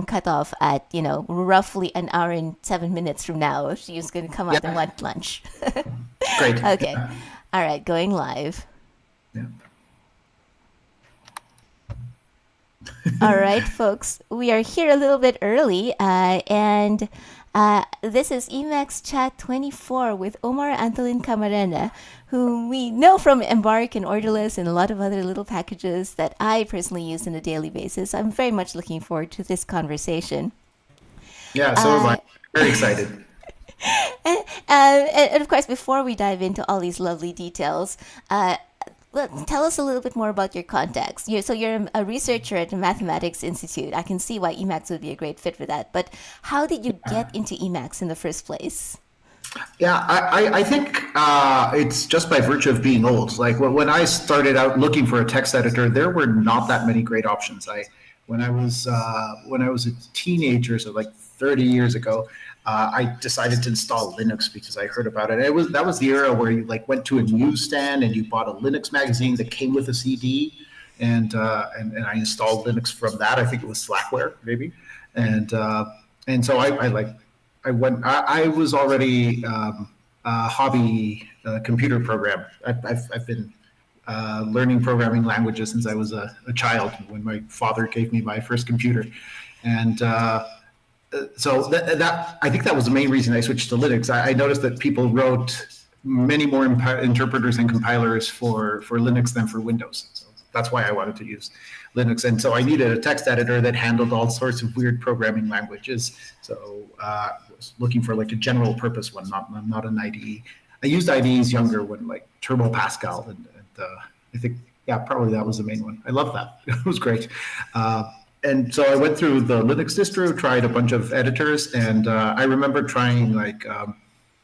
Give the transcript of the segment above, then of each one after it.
cut off at, roughly an hour and 7 minutes from now. She's going to come out and want lunch. Great. Okay. All right, going live. Yeah. All right, folks, we are here a little bit early, and this is Emacs Chat 24 with Omar Antolín Camarena, whom we know from Embark and Orderless and a lot of other little packages that I personally use on a daily basis. I'm very much looking forward to this conversation. Yeah, so am I. Very excited. And of course, before we dive into all these lovely details, tell us a little bit more about your context. So you're a researcher at the Mathematics Institute. I can see why Emacs would be a great fit for that. But how did you get into Emacs in the first place? Yeah, I think it's just by virtue of being old. Like when I started out looking for a text editor, there were not that many great options. When I was a teenager, so like 30 years ago, I decided to install Linux because I heard about it. That was the era where you went to a newsstand and you bought a Linux magazine that came with a CD, and I installed Linux from that. I think it was Slackware maybe, and so I was already a hobby computer program. I've been learning programming languages since I was a child when my father gave me my first computer, and. So that I think that was the main reason I switched to Linux. I noticed that people wrote many more interpreters and compilers for Linux than for Windows. So that's why I wanted to use Linux. And so I needed a text editor that handled all sorts of weird programming languages. So I was looking for like a general purpose one, not an IDE. I used IDEs younger when like Turbo Pascal, and I think, yeah, probably that was the main one. I love that. It was great. And so I went through the Linux distro, tried a bunch of editors, and I remember trying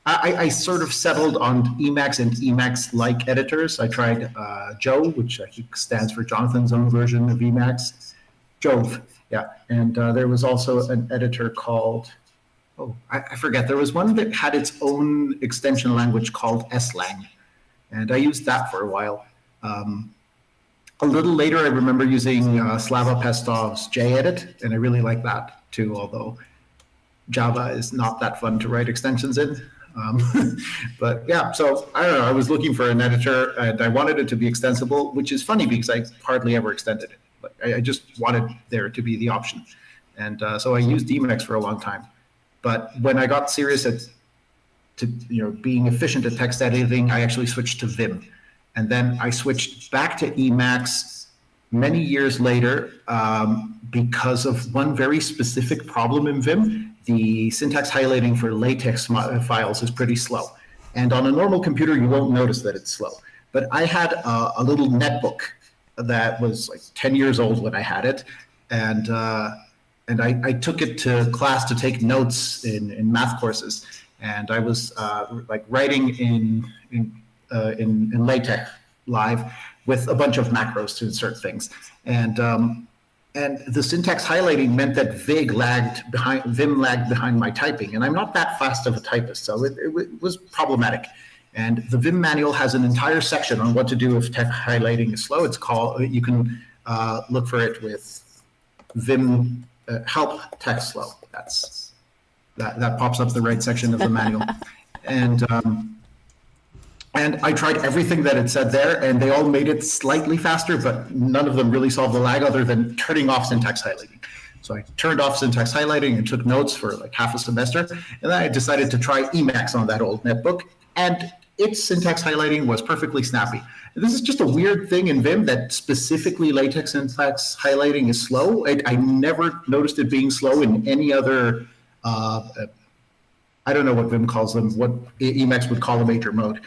I sort of settled on Emacs and Emacs-like editors. I tried Joe, which I think stands for Jonathan's own version of Emacs. Jove, yeah. And there was also an editor called, I forget. There was one that had its own extension language called slang, and I used that for a while. A little later, I remember using Slava Pestov's JEdit, and I really like that too, although Java is not that fun to write extensions in. But yeah, so I don't know, I was looking for an editor, and I wanted it to be extensible, which is funny because I hardly ever extended it. Like, I just wanted there to be the option. And so I used Emacs for a long time. But when I got serious to being efficient at text editing, I actually switched to Vim. And then I switched back to Emacs many years later because of one very specific problem in Vim. The syntax highlighting for LaTeX files is pretty slow. And on a normal computer, you won't notice that it's slow. But I had a little netbook that was like 10 years old when I had it. And I took it to class to take notes in math courses. And I was writing in LaTeX live with a bunch of macros to insert things. And the syntax highlighting meant that Vim lagged behind my typing. And I'm not that fast of a typist, so it was problematic. And the Vim manual has an entire section on what to do if text highlighting is slow. It's called, you can look for it with Vim help text slow. That pops up the right section of the manual. And I tried everything that it said there, and they all made it slightly faster, but none of them really solved the lag other than turning off syntax highlighting. So I turned off syntax highlighting and took notes for like half a semester. And then I decided to try Emacs on that old netbook, and its syntax highlighting was perfectly snappy. And this is just a weird thing in Vim that specifically LaTeX syntax highlighting is slow. I never noticed it being slow in any other, I don't know what Vim calls them, what Emacs would call a major mode.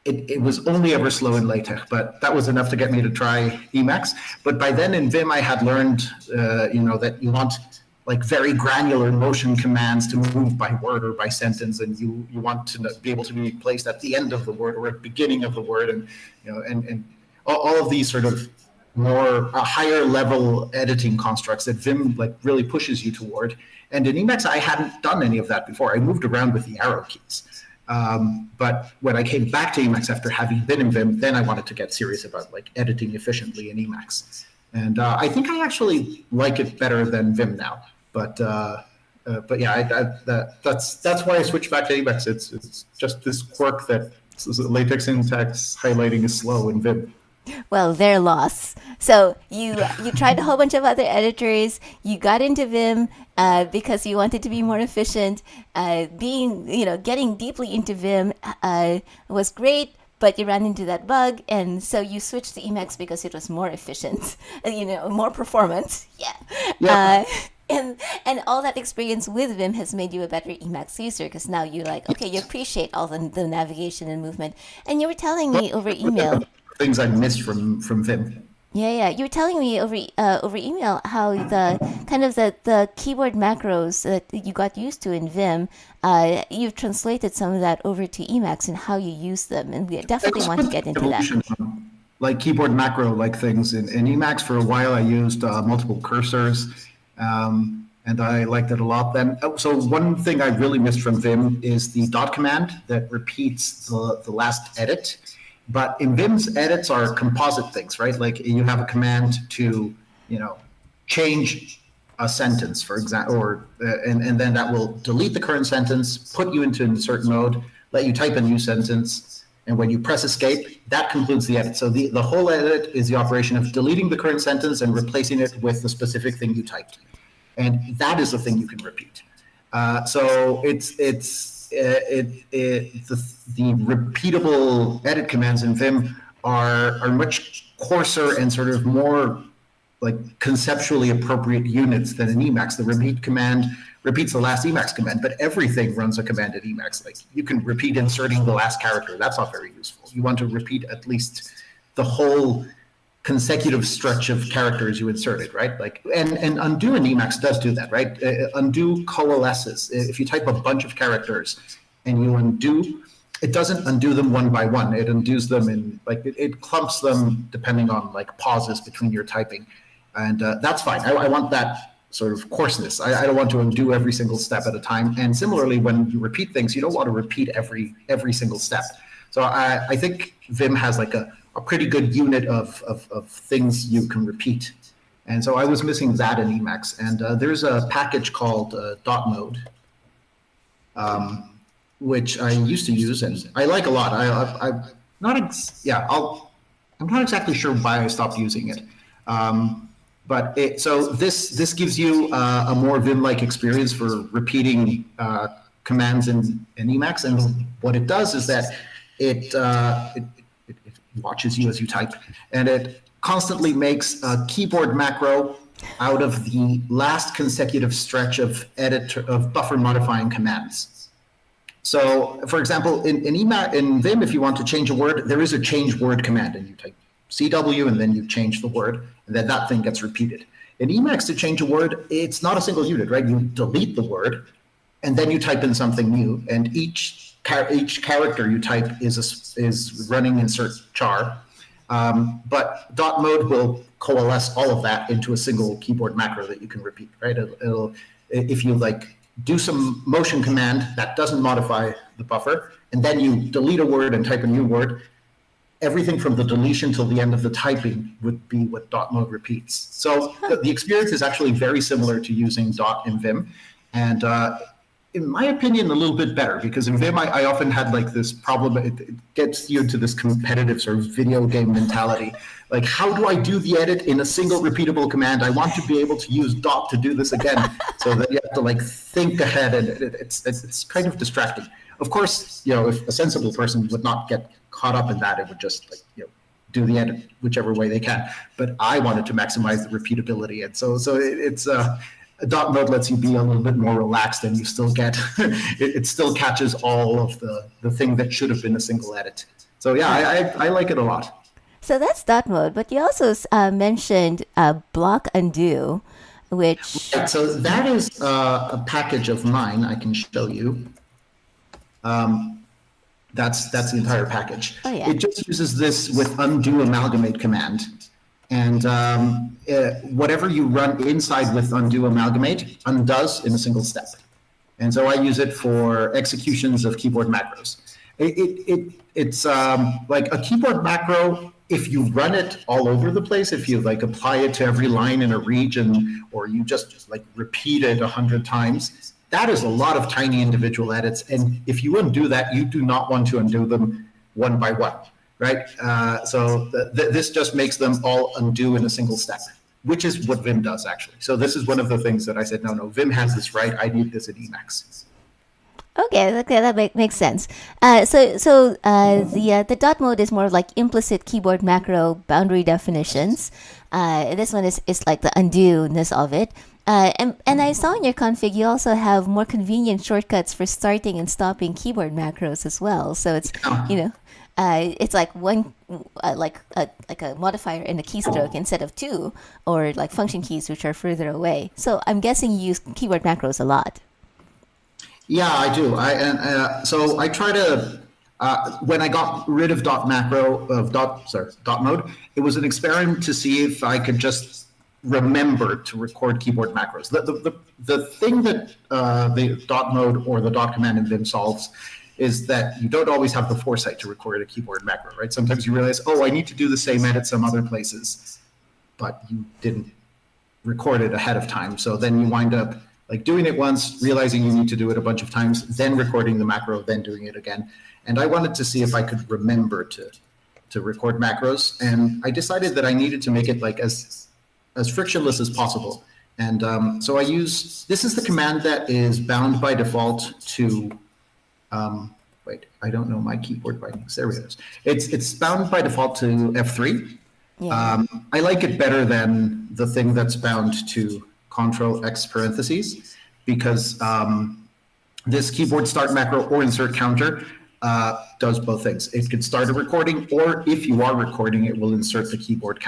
It was only ever slow in LaTeX, but that was enough to get me to try Emacs. But by then in Vim, I had learned, that you want like very granular motion commands to move by word or by sentence, and you want to be able to be placed at the end of the word or at the beginning of the word, and all of these sort of more higher level editing constructs that Vim like really pushes you toward. And in Emacs, I hadn't done any of that before. I moved around with the arrow keys. But when I came back to Emacs after having been in Vim, then I wanted to get serious about like editing efficiently in Emacs. And I think I actually like it better than Vim now. But yeah, that's why I switched back to Emacs. It's just this quirk that latex syntax highlighting is slow in Vim. Well, their loss. So you tried a whole bunch of other editors. You got into Vim because you wanted to be more efficient. Getting deeply into Vim was great, but you ran into that bug, and so you switched to Emacs because it was more efficient, more performance. Yeah. Yeah. And all that experience with Vim has made you a better Emacs user because now you're like, okay, you appreciate all the navigation and movement. And you were telling me over email. Things I missed from Vim. Yeah. You were telling me over email how the keyboard macros that you got used to in Vim, you've translated some of that over to Emacs and how you use them, and we definitely want to get into that. Like keyboard macro like things in Emacs. For a while, I used multiple cursors, and I liked it a lot. Then, so one thing I really missed from Vim is the dot command that repeats the last edit. But in Vim's, edits are composite things, right? Like you have a command to, change a sentence, for example, and then that will delete the current sentence, put you into insert mode, let you type a new sentence, and when you press escape, that concludes the edit. So the whole edit is the operation of deleting the current sentence and replacing it with the specific thing you typed, and that is the thing you can repeat. So the repeatable edit commands in Vim are much coarser and sort of more like conceptually appropriate units than in Emacs. The repeat command repeats the last Emacs command, but everything runs a command in Emacs. Like you can repeat inserting the last character. That's not very useful. You want to repeat at least the whole consecutive stretch of characters you inserted, right? Like, and undo in Emacs does do that, right? Undo coalesces. If you type a bunch of characters and you undo, it doesn't undo them one by one. It undoes them in it clumps them depending on like pauses between your typing, and that's fine. I want that sort of coarseness. I don't want to undo every single step at a time. And similarly, when you repeat things, you don't want to repeat every single step. So I think Vim has like a pretty good unit of things you can repeat. And so I was missing that in Emacs. And there's a package called .mode, which I used to use and I like a lot. I'm not exactly sure why I stopped using it. So this gives you a more Vim-like experience for repeating commands in Emacs. And what it does is that it watches you as you type, and it constantly makes a keyboard macro out of the last consecutive stretch of buffer modifying commands. So, for example, in Vim, if you want to change a word, there is a change word command, and you type CW, and then you change the word, and then that thing gets repeated. In Emacs, to change a word, it's not a single unit, right? You delete the word, and then you type in something new, and each character you type is running insert char, but .mode will coalesce all of that into a single keyboard macro that you can repeat, right? It'll if you like do some motion command that doesn't modify the buffer, and then you delete a word and type a new word, everything from the deletion till the end of the typing would be what .mode repeats. So the experience is actually very similar to using dot in Vim, and in my opinion, a little bit better, because in Vim, I often had like this problem. It gets you into this competitive sort of video game mentality. Like, how do I do the edit in a single repeatable command? I want to be able to use dot to do this again, so that you have to like think ahead, and it's kind of distracting. Of course, if a sensible person would not get caught up in that, it would just do the edit whichever way they can. But I wanted to maximize the repeatability, and so it's .mode lets you be a little bit more relaxed, and you still get it still catches all of the thing that should have been a single edit. So yeah, I like it a lot. So that's .mode, but you also mentioned block undo, which... Right, so that is a package of mine I can show you. That's the entire package. Oh, yeah. It just uses this with undo amalgamate command. And whatever you run inside with undo amalgamate undoes in a single step. And so I use it for executions of keyboard macros. It's like a keyboard macro if you run it all over the place, if you like apply it to every line in a region, or you just like repeat it 100 times, that is a lot of tiny individual edits. And if you undo that, you do not want to undo them one by one, right? So this just makes them all undo in a single step, which is what Vim does actually. So this is one of the things that I said, no, Vim has this right. I need this in Emacs. Okay, that makes sense. The dot mode is more like implicit keyboard macro boundary definitions. This one is like the undo-ness of it. And I saw in your config you also have more convenient shortcuts for starting and stopping keyboard macros as well. So it's it's like one like a modifier and a keystroke instead of two, or like function keys which are further away. So I'm guessing you use keyboard macros a lot. Yeah, I do. So I try to, when I got rid of dot mode, it was an experiment to see if I could just remember to record keyboard macros. The thing that the dot mode or the dot command in Vim solves is that you don't always have the foresight to record a keyboard macro, right? Sometimes you realize, oh, I need to do the same edit some other places, but you didn't record it ahead of time. So then you wind up like doing it once, realizing you need to do it a bunch of times, then recording the macro, then doing it again. And I wanted to see if I could remember to record macros. And I decided that I needed to make it like as frictionless as possible. And so I use, this is the command that is bound by default to, wait, I don't know my keyboard bindings. There it is. It's bound by default to F3. Yeah. I like it better than the thing that's bound to Control X parentheses, because this keyboard start macro or insert counter does both things. It could start a recording, or if you are recording, it will insert the keyboard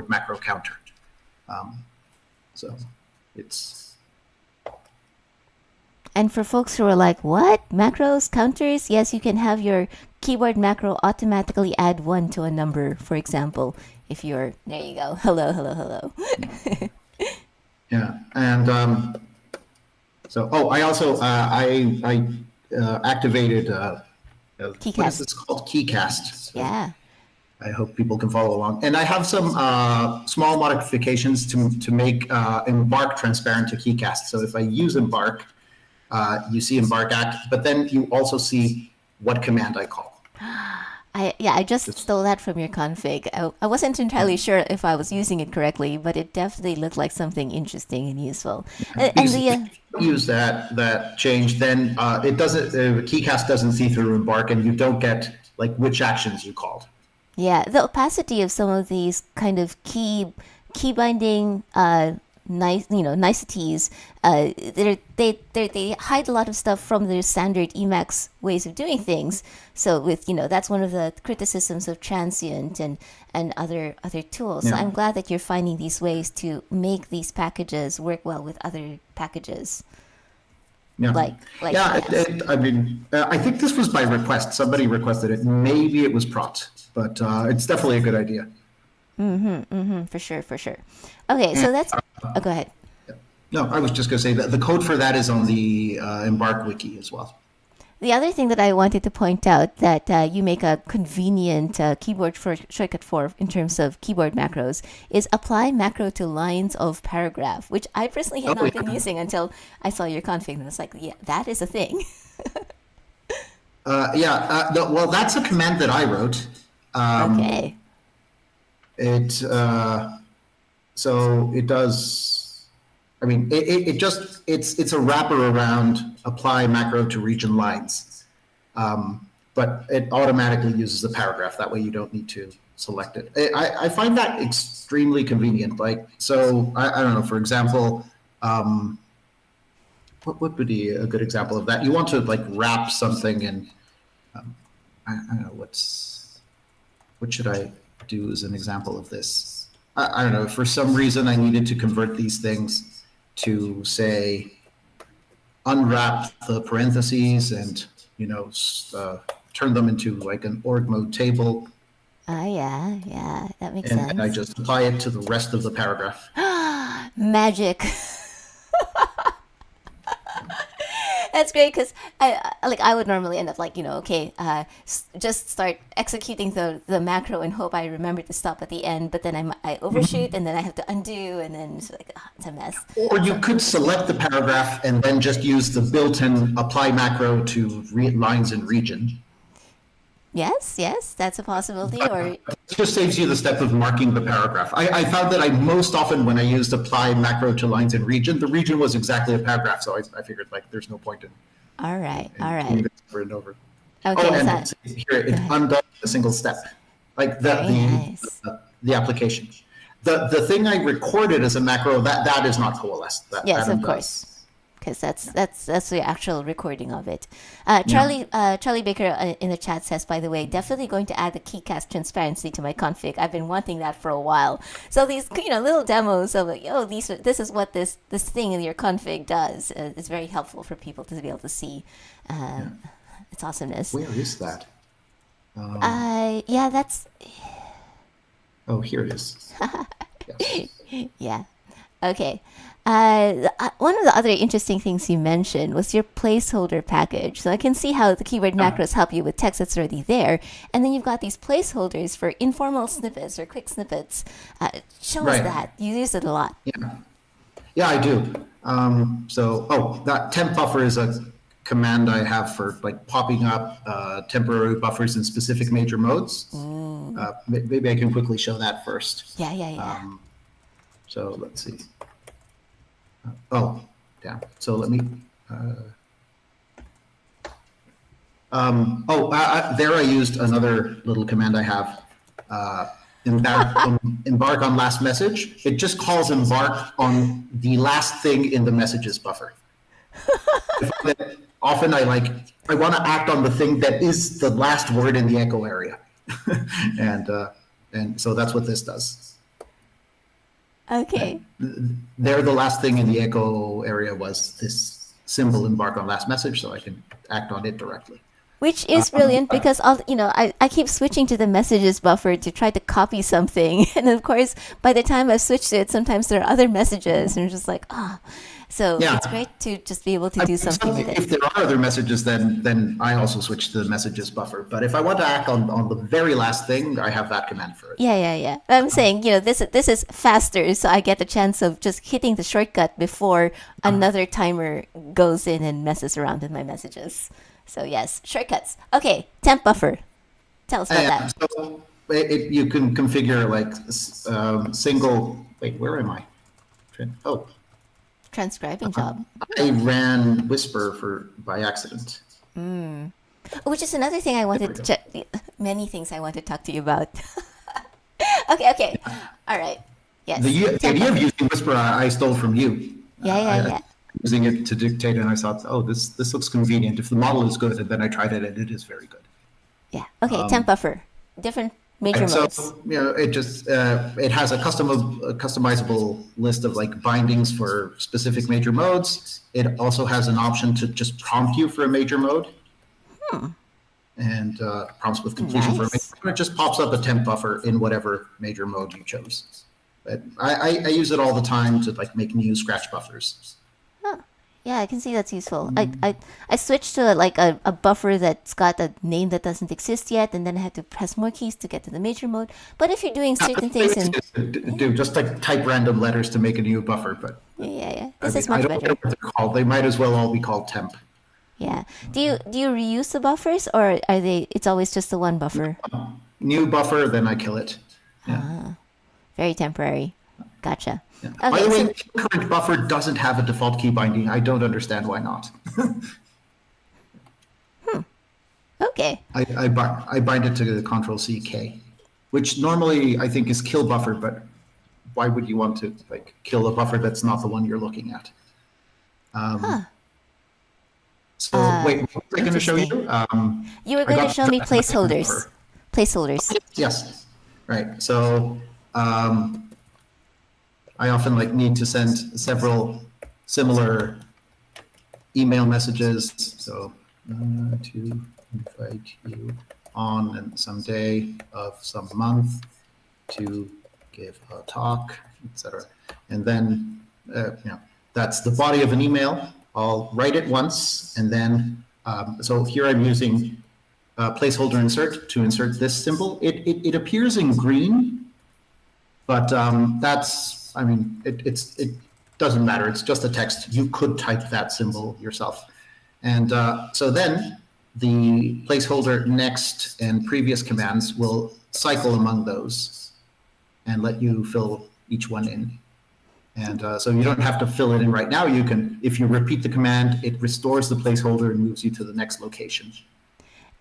macro counter. So it's. And for folks who are like, what? Macros, counters? Yes, you can have your keyboard macro automatically add 1 to a number, for example. If you're, there you go. Hello. Yeah, and I also I activated Keycast. What is this called? Keycast. So yeah. I hope people can follow along. And I have some small modifications to make Embark transparent to Keycast. So if I use Embark, you see Embark act, but then you also see what command I call. I just stole that from your config. I wasn't entirely sure if I was using it correctly, but it definitely looked like something interesting and useful. And if you use that change, then it doesn't. Keycast doesn't see through Embark, and you don't get like which actions you called. Yeah, the opacity of some of these kind of key binding niceties, they hide a lot of stuff from their standard Emacs ways of doing things. So with that's one of the criticisms of transient and other tools. Yeah. So I'm glad that you're finding these ways to make these packages work well with other packages. Yeah. I mean, I think this was by request. Somebody requested it. Maybe it was prot, but it's definitely a good idea. For sure. Okay, so that's. Go ahead. No, I was just going to say that the code for that is on the Embark wiki as well. The other thing that I wanted to point out that you make a convenient keyboard shortcut for in terms of keyboard macros is apply macro to lines of paragraph, which I personally had not been using until I saw your config, and I was like, yeah, that is a thing. Well, that's a command that I wrote. Okay. So it does. I mean, it's a wrapper around apply macro to region lines, but it automatically uses the paragraph. That way, you don't need to select it. I find that extremely convenient. Like, so I don't know. For example, what would be a good example of that? You want to like wrap something in. I don't know what should I do as an example of this. I don't know, for some reason I needed to convert these things to say, unwrap the parentheses and, turn them into like an org mode table. Yeah, that makes sense. And I just apply it to the rest of the paragraph. Magic. That's great, because like I would normally end up like, okay, just start executing the macro and hope I remember to stop at the end, but then I overshoot and then I have to undo and then it's like, it's a mess. Or you could select the paragraph and then just use the built-in apply macro to lines in region. Yes, that's a possibility. Or It just saves you the step of marking the paragraph. I found that I most often, when I used apply macro to lines in region, the region was exactly a paragraph. So I figured like there's no point in all right. doing this over and over. Okay, oh, and here it undoes a single step, like nice. the application. The thing I recorded as a macro, that is not coalesced. Yes, that of course. Because that's the actual recording of it. Charlie Baker in the chat says, by the way, definitely going to add the Keycast transparency to my config. I've been wanting that for a while. So these little demos of like, oh, this is what this thing in your config does. It's very helpful for people to be able to see its awesomeness. Where is that? Yeah, that's. Oh, here it is. Yes. Yeah. Okay. One of the other interesting things you mentioned was your placeholder package. So I can see how the keyword macros help you with text that's already there. And then you've got these placeholders for informal snippets or quick snippets. Show us that. You use it a lot. Yeah, I do. That temp buffer is a command I have for like popping up temporary buffers in specific major modes. Maybe I can quickly show that first. Yeah. So let's see. So let me. There I used another little command I have. Embark-on-last-message. It just calls embark on the last thing in the messages buffer. Often I want to act on the thing that is the last word in the echo area, and so that's what this does. Okay. There, the last thing in the echo area was this symbol embark on last message, so I can act on it directly. Which is brilliant because I keep switching to the messages buffer to try to copy something, and of course by the time I've switched to it, sometimes there are other messages, and it's just like So it's great to just be able to do something with it. If there are other messages, then I also switch to the messages buffer. But if I want to act on the very last thing, I have that command for it. Yeah. I'm saying, this is faster, so I get the chance of just hitting the shortcut before another timer goes in and messes around with my messages. So yes, shortcuts. Okay, temp buffer. Tell us about that. So you can configure like single. Wait, where am I? Oh. Transcribing job. I ran Whisper by accident. Which is another thing I wanted to check. Many things I want to talk to you about. Okay. All right. Yes. The idea of using Whisper I stole from you. Yeah. Using it to dictate, and I thought, this looks convenient. If the model is good, and then I tried it, and it is very good. Yeah. Okay. Temp buffer. Different major modes. So it just it has a customizable list of like bindings for specific major modes. It also has an option to just prompt you for a major mode, and prompts with completion for a major mode. It just pops up a temp buffer in whatever major mode you chose. But I use it all the time to like make new scratch buffers. Yeah, I can see that's useful. I switched to like a buffer that's got a name that doesn't exist yet, and then I had to press more keys to get to the major mode. But if you're doing certain things just like type random letters to make a new buffer, but this is much better. I don't know what they're called. They might as well all be called temp. Yeah. Do you reuse the buffers, or are they? It's always just the one buffer. New buffer, then I kill it. Yeah. Very temporary. Gotcha. Yeah. Okay, by the way, current buffer doesn't have a default key binding. I don't understand why not. Okay. I bind it to the Control-C-K, which normally I think is kill buffer, but why would you want to like kill a buffer that's not the one you're looking at? So wait, what was I going to show you? You were going to show me placeholders. Placeholders. Yes. Right. So I often need to send several similar email messages. So to invite you on some day of some month to give a talk, etc. And then that's the body of an email. I'll write it once, and then So here I'm using placeholder insert to insert this symbol. It appears in green, but that's, I mean, it doesn't matter. It's just a text. You could type that symbol yourself. And so then the placeholder next and previous commands will cycle among those and let you fill each one in. And so you don't have to fill it in right now. You can, if you repeat the command, it restores the placeholder and moves you to the next location.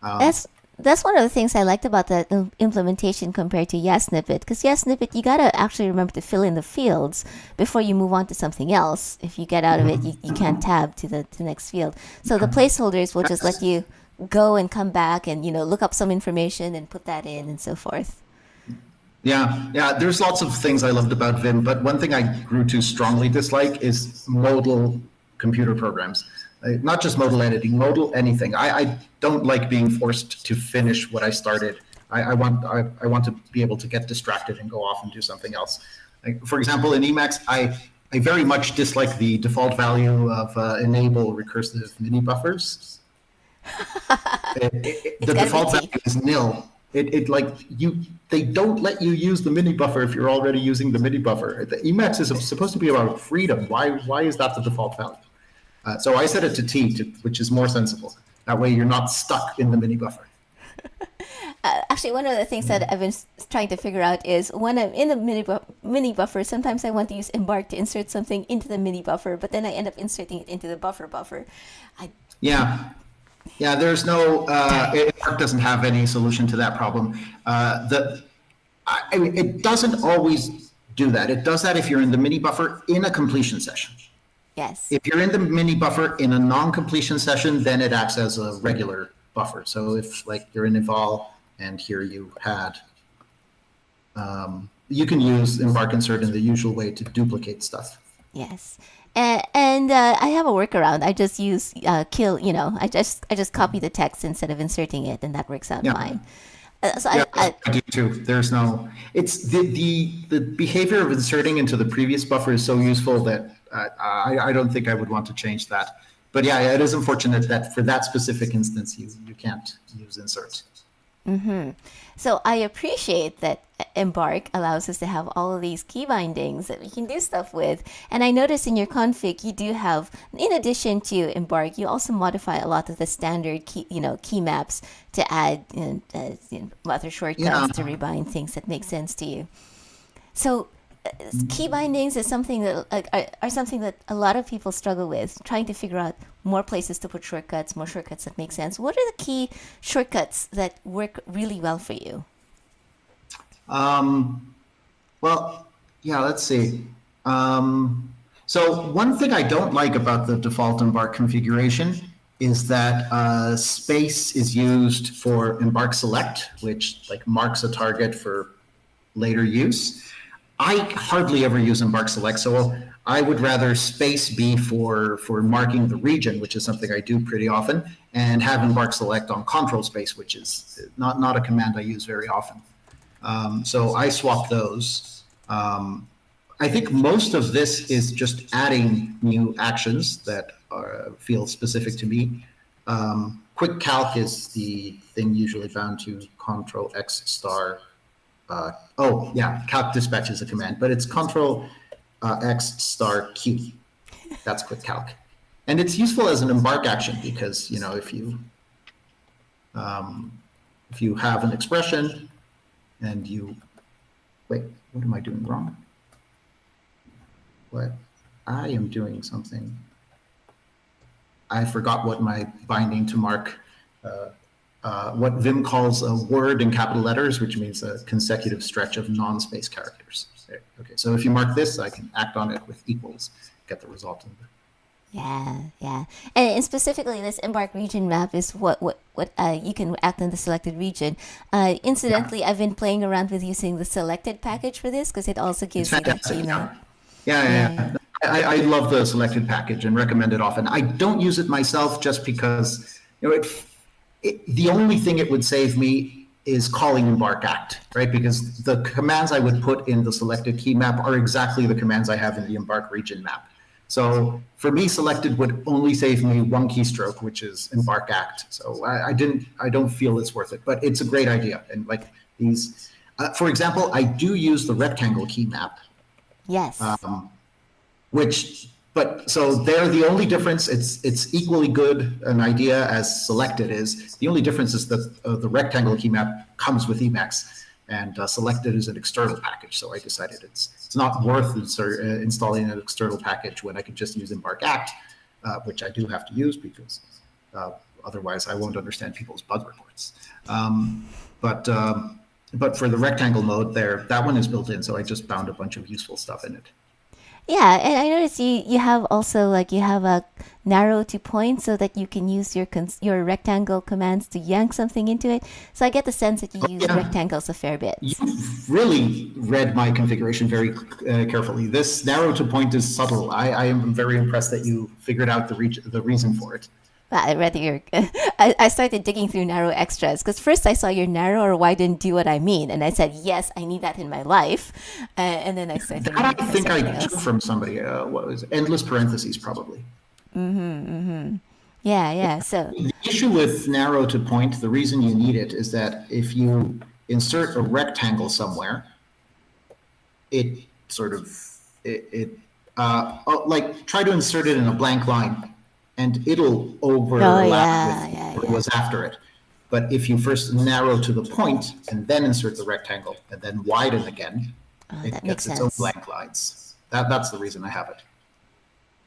That's one of the things I liked about the implementation compared to YaSnippet, because YaSnippet, you gotta actually remember to fill in the fields before you move on to something else. If you get out of it, you can't tab to the next field. So the placeholders will just let you go and come back and look up some information and put that in and so forth. Yeah. There's lots of things I loved about Vim, but one thing I grew to strongly dislike is modal computer programs. Not just modal editing, modal anything. I don't like being forced to finish what I started. I want to be able to get distracted and go off and do something else. Like, for example, in Emacs, I very much dislike the default value of enable-recursive-minibuffers. The default value is nil. They don't let you use the mini buffer if you're already using the mini buffer. The Emacs is supposed to be about freedom. Why is that the default value? So I set it to T, which is more sensible. That way you're not stuck in the mini buffer. Actually, one of the things that I've been trying to figure out is when I'm in the mini buffer, sometimes I want to use embark to insert something into the mini buffer, but then I end up inserting it into the buffer. Yeah, there's no, Embark doesn't have any solution to that problem. It doesn't always do that. It does that if you're in the mini buffer in a completion session. Yes. If you're in the mini buffer in a non-completion session, then it acts as a regular buffer. So if like you're in eval and here you had, you can use embark insert in the usual way to duplicate stuff. Yes. And I have a workaround. I just use kill. I just copy the text instead of inserting it, and that works out fine. I do too. There's no. It's the behavior of inserting into the previous buffer is so useful that I don't think I would want to change that. But yeah, it is unfortunate that for that specific instance you can't use insert. Mm-hmm. So I appreciate that Embark allows us to have all of these key bindings that we can do stuff with. And I notice in your config, you do have, in addition to Embark, you also modify a lot of the standard key maps to add other shortcuts to rebind things that make sense to you. So key bindings is something that are something that a lot of people struggle with, trying to figure out more places to put shortcuts, more shortcuts that make sense. What are the key shortcuts that work really well for you? Let's see. So one thing I don't like about the default Embark configuration is that space is used for embark-select, which like marks a target for later use. I hardly ever use embark-select, so I would rather space be for marking the region, which is something I do pretty often, and have embark-select on control space, which is not a command I use very often. So I swap those. I think most of this is just adding new actions that feel specific to me. Quick-calc is the thing usually bound to Control X star. Calc dispatch is a command, but it's Control X star Q. That's quick-calc. And it's useful as an embark action because, if you have an expression and wait, what am I doing wrong? What? I am doing something. I forgot what my binding to mark, what Vim calls a word in capital letters, which means a consecutive stretch of non-space characters. Okay, so if you mark this, I can act on it with equals, get the result. Yeah. And specifically, this embark region map is what you can act on the selected region. Incidentally, I've been playing around with using the selected package for this because it also gives you the keymap. Yeah. I love the selected package and recommend it often. I don't use it myself just because the only thing it would save me is calling embark act, right? Because the commands I would put in the selected key map are exactly the commands I have in the embark region map. So for me, selected would only save me one keystroke, which is embark-act. So I don't feel it's worth it, but it's a great idea. And like these, for example, I do use the rectangle key map, Yes. but so there, the only difference, it's equally good an idea as selected is. The only difference is that the rectangle key map comes with Emacs, and selected is an external package. So I decided it's not worth installing an external package when I could just use embark-act, which I do have to use because otherwise I won't understand people's bug reports. But for the rectangle mode there, that one is built in, so I just found a bunch of useful stuff in it. Yeah, and I noticed you have also like you have a narrow to point so that you can use your rectangle commands to yank something into it. So I get the sense that you use rectangles a fair bit. You've really read my configuration very carefully. This narrow to point is subtle. I am very impressed that you figured out the reason for it. Well, I read I started digging through narrow extras because first I saw your narrow or widened do what I mean, and I said yes, I need that in my life, and then I started. That I think I took from somebody. What was it? Endless parentheses, probably. Yeah. So the issue with narrow to point, the reason you need it is that if you insert a rectangle somewhere, it sort of like try to insert it in a blank line, and it'll overlap with what was after it. But if you first narrow to the point and then insert the rectangle and then widen again, it gets its own blank lines. That's the reason I have it.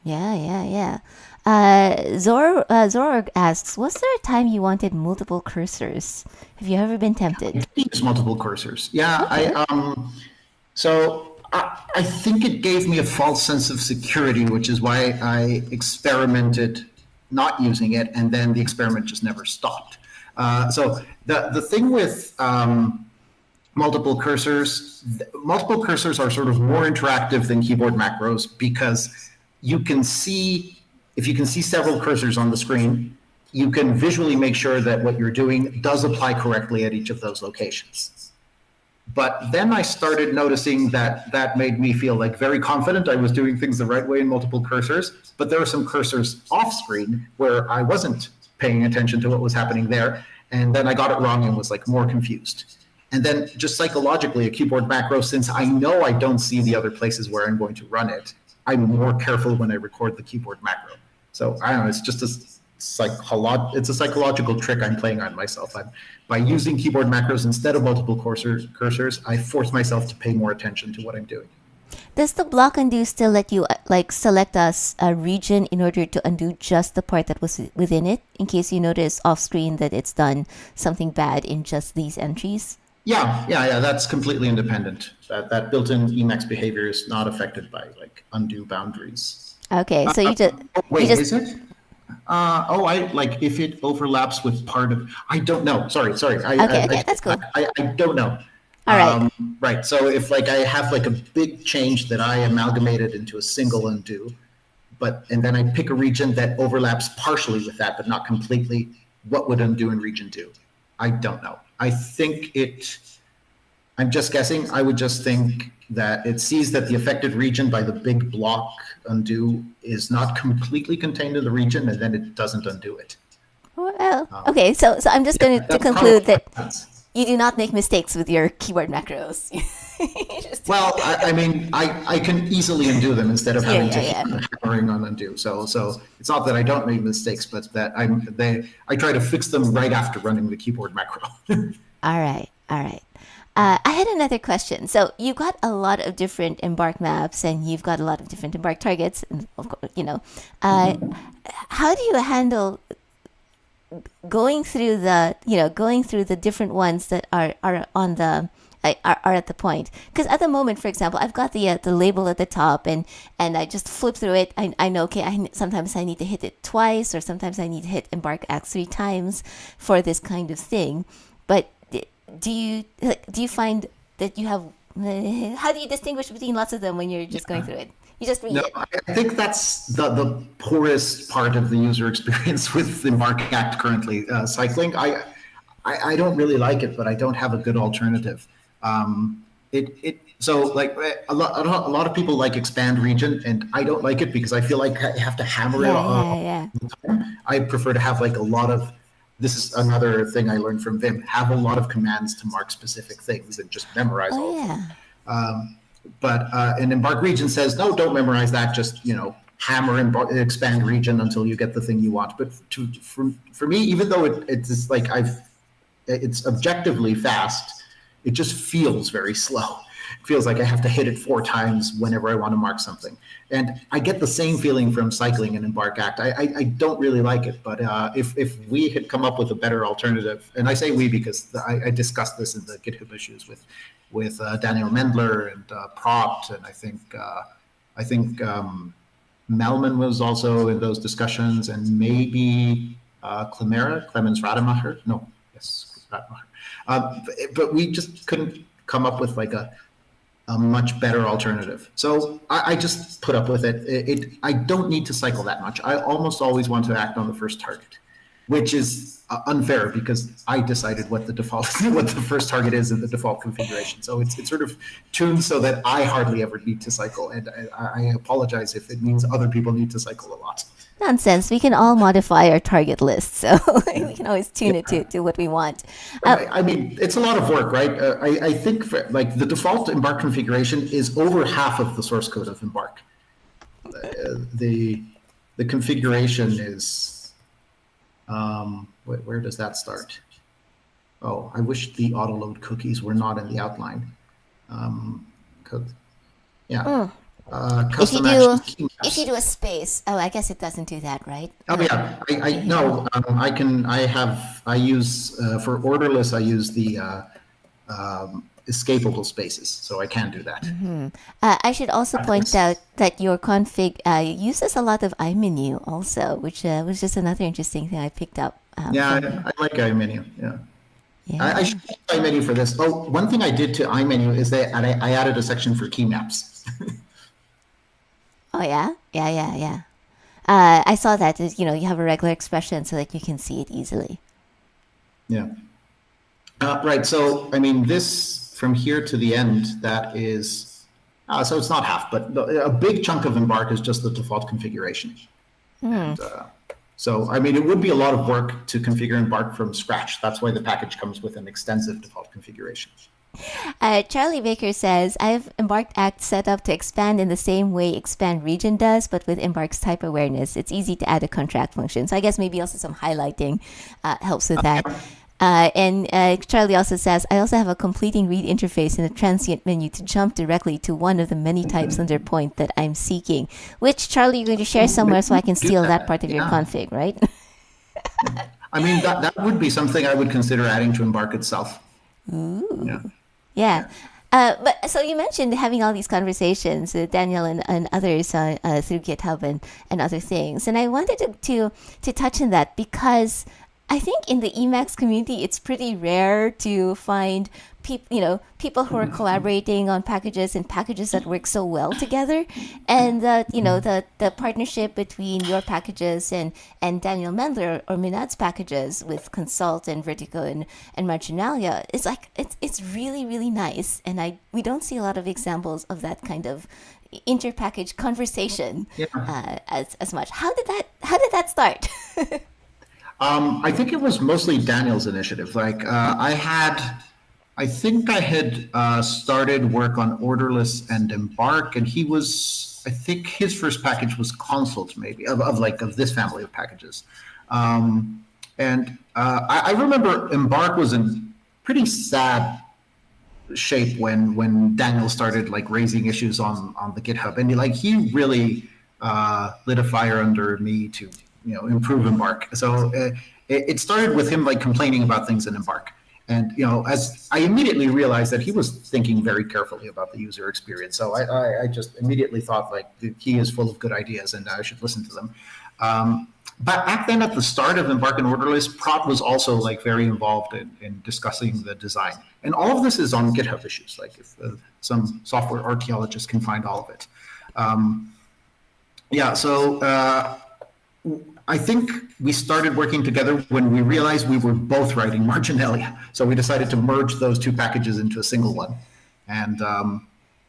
Yeah. Zorg asks, was there a time you wanted multiple cursors? Have you ever been tempted? I use multiple cursors. Yeah, okay. I think it gave me a false sense of security, which is why I experimented not using it, and then the experiment just never stopped. So the thing with multiple cursors are sort of more interactive than keyboard macros because you can see, if you can see several cursors on the screen, you can visually make sure that what you're doing does apply correctly at each of those locations. But then I started noticing that made me feel like very confident I was doing things the right way in multiple cursors, but there were some cursors off screen where I wasn't paying attention to what was happening there, and then I got it wrong and was like more confused. And then just psychologically, a keyboard macro, since I know I don't see the other places where I'm going to run it, I'm more careful when I record the keyboard macro. So I don't know, it's just it's a psychological trick I'm playing on myself. By using keyboard macros instead of multiple cursors, I force myself to pay more attention to what I'm doing. Does the block undo still let you like select a region in order to undo just the part that was within it, in case you notice off screen that it's done something bad in just these entries? Yeah. That's completely independent. That built-in Emacs behavior is not affected by like undo boundaries. Okay, so is it? I like if it overlaps with part of. I don't know. Sorry. Okay, that's cool. I don't know. All right. Right. So if like I have like a big change that I amalgamated into a single undo, and then I pick a region that overlaps partially with that, but not completely, what would undo in region do? I don't know. I think I'm just guessing. I would just think that it sees that the affected region by the big block undo is not completely contained in the region, and then it doesn't undo it. Well, okay. So I'm just going to conclude that you do not make mistakes with your keyboard macros. Well, I mean, I can easily undo them instead of having to hammering on undo. So it's not that I don't make mistakes, but that I try to fix them right after running the keyboard macro. All right. I had another question. So you've got a lot of different embark maps, and you've got a lot of different embark targets, and of course, how do you handle going through the different ones that are on the are at the point? Because at the moment, for example, I've got the label at the top, and I just flip through it. I know, okay, sometimes I need to hit it twice, or sometimes I need to hit embark-act 3 times for this kind of thing. But do you find that you have how do you distinguish between lots of them when you're just going through it? You just read it. I think that's the poorest part of the user experience with the embark-act currently cycling. I don't really like it, but I don't have a good alternative. so like a lot of people like expand region, and I don't like it because I feel like I have to hammer it. Yeah. I prefer to have like a lot of. This is another thing I learned from Vim. Have a lot of commands to mark specific things and just memorize Oh all of them. yeah. But an embark region says no, don't memorize that. Just hammer and expand region until you get the thing you want. But for me, even though it's like it's objectively fast, it just feels very slow. It feels like I have to hit it 4 times whenever I want to mark something. And I get the same feeling from cycling and Embark Act. I don't really like it, but if we had come up with a better alternative, and I say we because I discussed this in the GitHub issues with Daniel Mendler and Propt, and I think Melman was also in those discussions, and maybe Clemens Rademacher. No, yes, Rademacher. But we just couldn't come up with like a much better alternative. So I just put up with it. I don't need to cycle that much. I almost always want to act on the first target, which is unfair because I decided what the default, what the first target is in the default configuration. So it's sort of tuned so that I hardly ever need to cycle. And I apologize if it means other people need to cycle a lot. Nonsense. We can all modify our target list, so we can always tune it to what we want. I mean, it's a lot of work, right? I think like the default Embark configuration is over half of the source code of Embark. The configuration is, where does that start? Oh, I wish the autoload cookies were not in the outline. Yeah. If you do a space, I guess it doesn't do that, right? Oh yeah, I no, I use for orderless, I use the escapable spaces, so I can do that. Mm-hmm. I should also point out that your config uses a lot of Imenu also, which was just another interesting thing I picked up. I like Imenu. Yeah. I should use Imenu for this. Oh, one thing I did to Imenu is that I added a section for keymaps. Oh yeah. I saw that. You have a regular expression so that you can see it easily. Yeah. Right. So I mean, this from here to the end, that is. So it's not half, but a big chunk of Embark is just the default configuration. And, so I mean, it would be a lot of work to configure Embark from scratch. That's why the package comes with an extensive default configuration. Charlie Baker says, I have Embark Act set up to expand in the same way expand region does, but with Embark's type awareness. It's easy to add a contract function. So I guess maybe also some highlighting helps with that. And Charlie also says, I also have a completing read interface in the transient menu to jump directly to one of the many types under point that I'm seeking, which, Charlie, you're going to share somewhere so I can steal that part of your config, right? I mean, that would be something I would consider adding to Embark itself. Ooh. Yeah. But so you mentioned having all these conversations with Daniel and others through GitHub and other things. And I wanted to touch on that because I think in the Emacs community, it's pretty rare to find people who are collaborating on packages and packages that work so well together. And the partnership between your packages and Daniel Mendler or Minad's packages with Consult and Vertigo and Marginalia is like it's really, really nice. And we don't see a lot of examples of that kind of inter-package conversation as much. How did that start? I think it was mostly Daniel's initiative. Like I think I had started work on Orderless and Embark, and I think his first package was Consult, maybe of this family of packages. And I remember Embark was in pretty sad shape when Daniel started like raising issues on the GitHub, and he really lit a fire under me to improve Embark. So it started with him like complaining about things in Embark. And as I immediately realized that he was thinking very carefully about the user experience, so I just immediately thought like he is full of good ideas and I should listen to them. But back then, at the start of Embark and Orderless, Prot was also like very involved in discussing the design, and all of this is on GitHub issues. Like if some software archaeologist can find all of it. So I think we started working together when we realized we were both writing Marginalia. So we decided to merge those two packages into a single one. And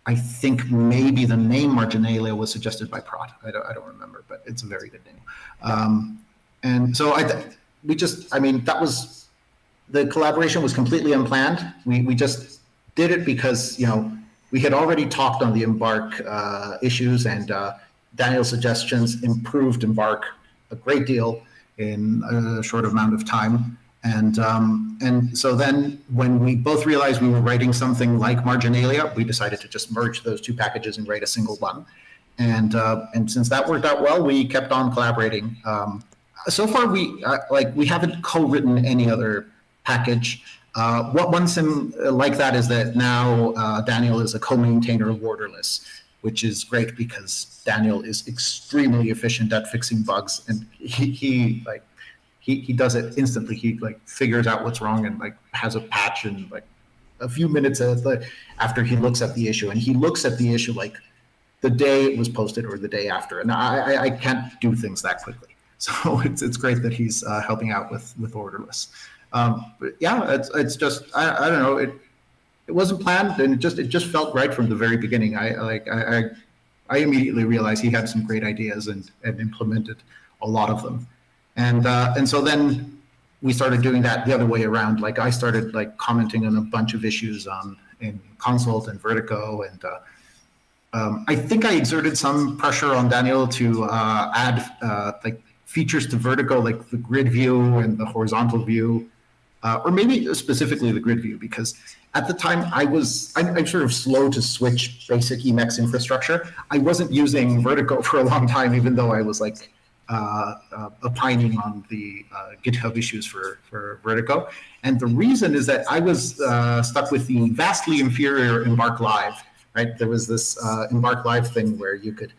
I think maybe the name marginalia was suggested by Prot. I don't remember, but it's a very good name. And so that was, the collaboration was completely unplanned. We just did it because, we had already talked on the Embark issues, and Daniel's suggestions improved Embark a great deal in a short amount of time. And so then when we both realized we were writing something like marginalia, we decided to just merge those two packages and write a single one. And since that worked out well, we kept on collaborating. So far, we haven't co-written any other package. One sim like that is that now Daniel is a co-maintainer of Borderless, which is great because Daniel is extremely efficient at fixing bugs, and he does it instantly. He figures out what's wrong and has a patch in a few minutes after he looks at the issue, and he looks at the issue the day it was posted or the day after, and I can't do things that quickly. So it's great that he's helping out with Orderless. But yeah, it's just I don't know, it wasn't planned, and it just felt right from the very beginning. I immediately realized he had some great ideas and implemented a lot of them, and so then we started doing that the other way around. I started commenting on a bunch of issues in Consult and Vertigo, and I think I exerted some pressure on Daniel to add features to Vertigo, like the grid view and the horizontal view, or maybe specifically the grid view, because at the time I'm sort of slow to switch basic Emacs infrastructure. I wasn't using Vertigo for a long time, even though I was opining on the GitHub issues for Vertigo. And the reason is that I was stuck with the vastly inferior Embark Live, right? There was this Embark Live thing where you could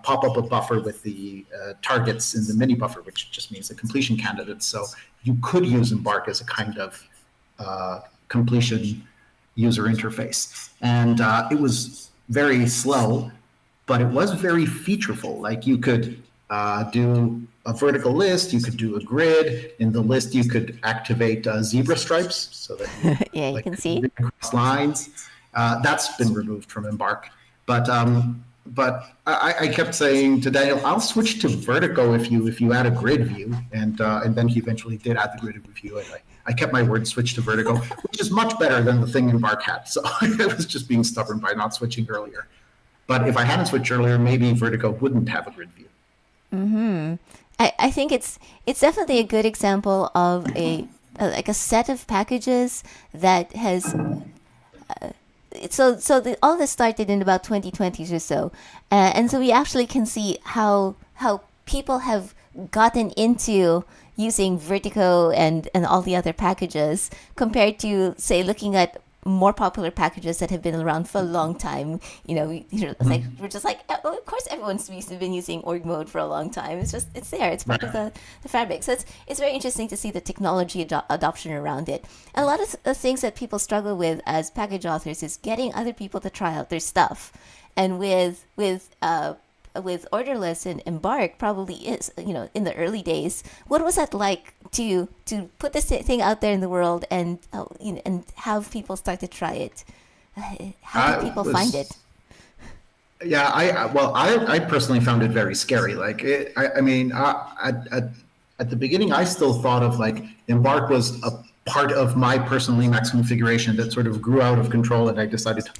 pop up a buffer with the targets in the mini buffer, which just means the completion candidates. So you could use Embark as a kind of completion user interface. And it was very slow, but it was very featureful. You could do a vertical list, you could do a grid. In the list, you could activate zebra stripes so that yeah, you can see across lines. That's been removed from Embark. But I kept saying to Daniel, I'll switch to Vertigo if you add a grid view, and then he eventually did add the grid view, and I kept my word, switch to Vertigo, which is much better than the thing Embark had. So I was just being stubborn by not switching earlier. But if I hadn't switched earlier, maybe Vertigo wouldn't have a grid view. Mm-hmm. I think it's definitely a good example of a set of packages that has. All this started in about 2020 or so, and so we actually can see how people have gotten into using Vertigo and all the other packages compared to, say, looking at more popular packages that have been around for a long time. We're just oh, of course everyone's been using org mode for a long time. It's there. It's part of the fabric. So it's very interesting to see the technology adoption around it. And a lot of the things that people struggle with as package authors is getting other people to try out their stuff. And with Orderless and Embark probably is, in the early days, what was that like to put this thing out there in the world and and have people start to try it? How did people find it? Yeah, I personally found it very scary. At the beginning, I still thought of Embark was a part of my personal Emacs configuration that sort of grew out of control, and I decided to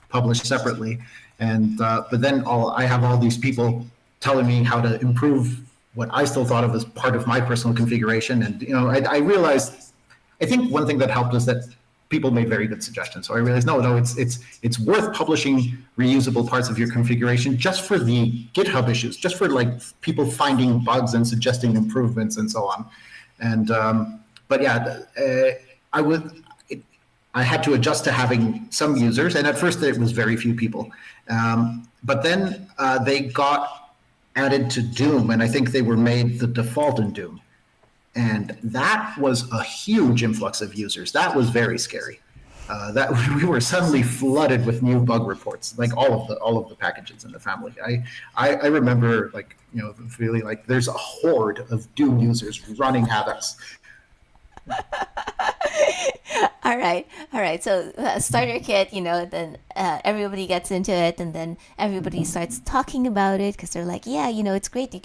publish separately. And but then I have all these people telling me how to improve what I still thought of as part of my personal configuration. And I realized, I think one thing that helped is that people made very good suggestions. So I realized, no, it's worth publishing reusable parts of your configuration just for the GitHub issues, just for people finding bugs and suggesting improvements and so on. And but yeah, I had to adjust to having some users, and at first it was very few people. But then they got added to Doom, and I think they were made the default in Doom. And that was a huge influx of users. That was very scary. That we were suddenly flooded with new bug reports, all of the packages in the family. I remember feeling like there's a horde of Doom users running havocs. All right, all right. So starter kit, then everybody gets into it, and then everybody starts talking about it because they're like, yeah, it's great. You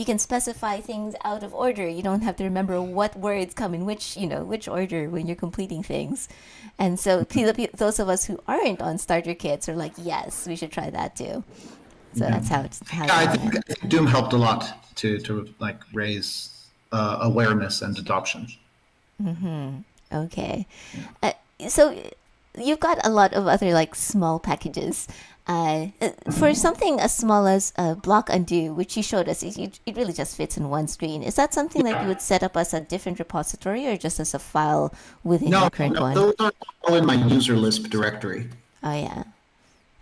can specify things out of order. You don't have to remember what words come in which order when you're completing things. And so those of us who aren't on starter kits are like, yes, we should try that too. So Yeah. that's how Yeah, that I went. think Doom helped a lot to like raise awareness and adoption. Okay. Yeah. Uh, so you've got a lot of other like small packages. For something as small as block undo, which you showed us, it really just fits in one screen. Is that something that you would set up as a different repository or just as a file within your No, current no, one? those are all in my user Lisp directory. Oh yeah.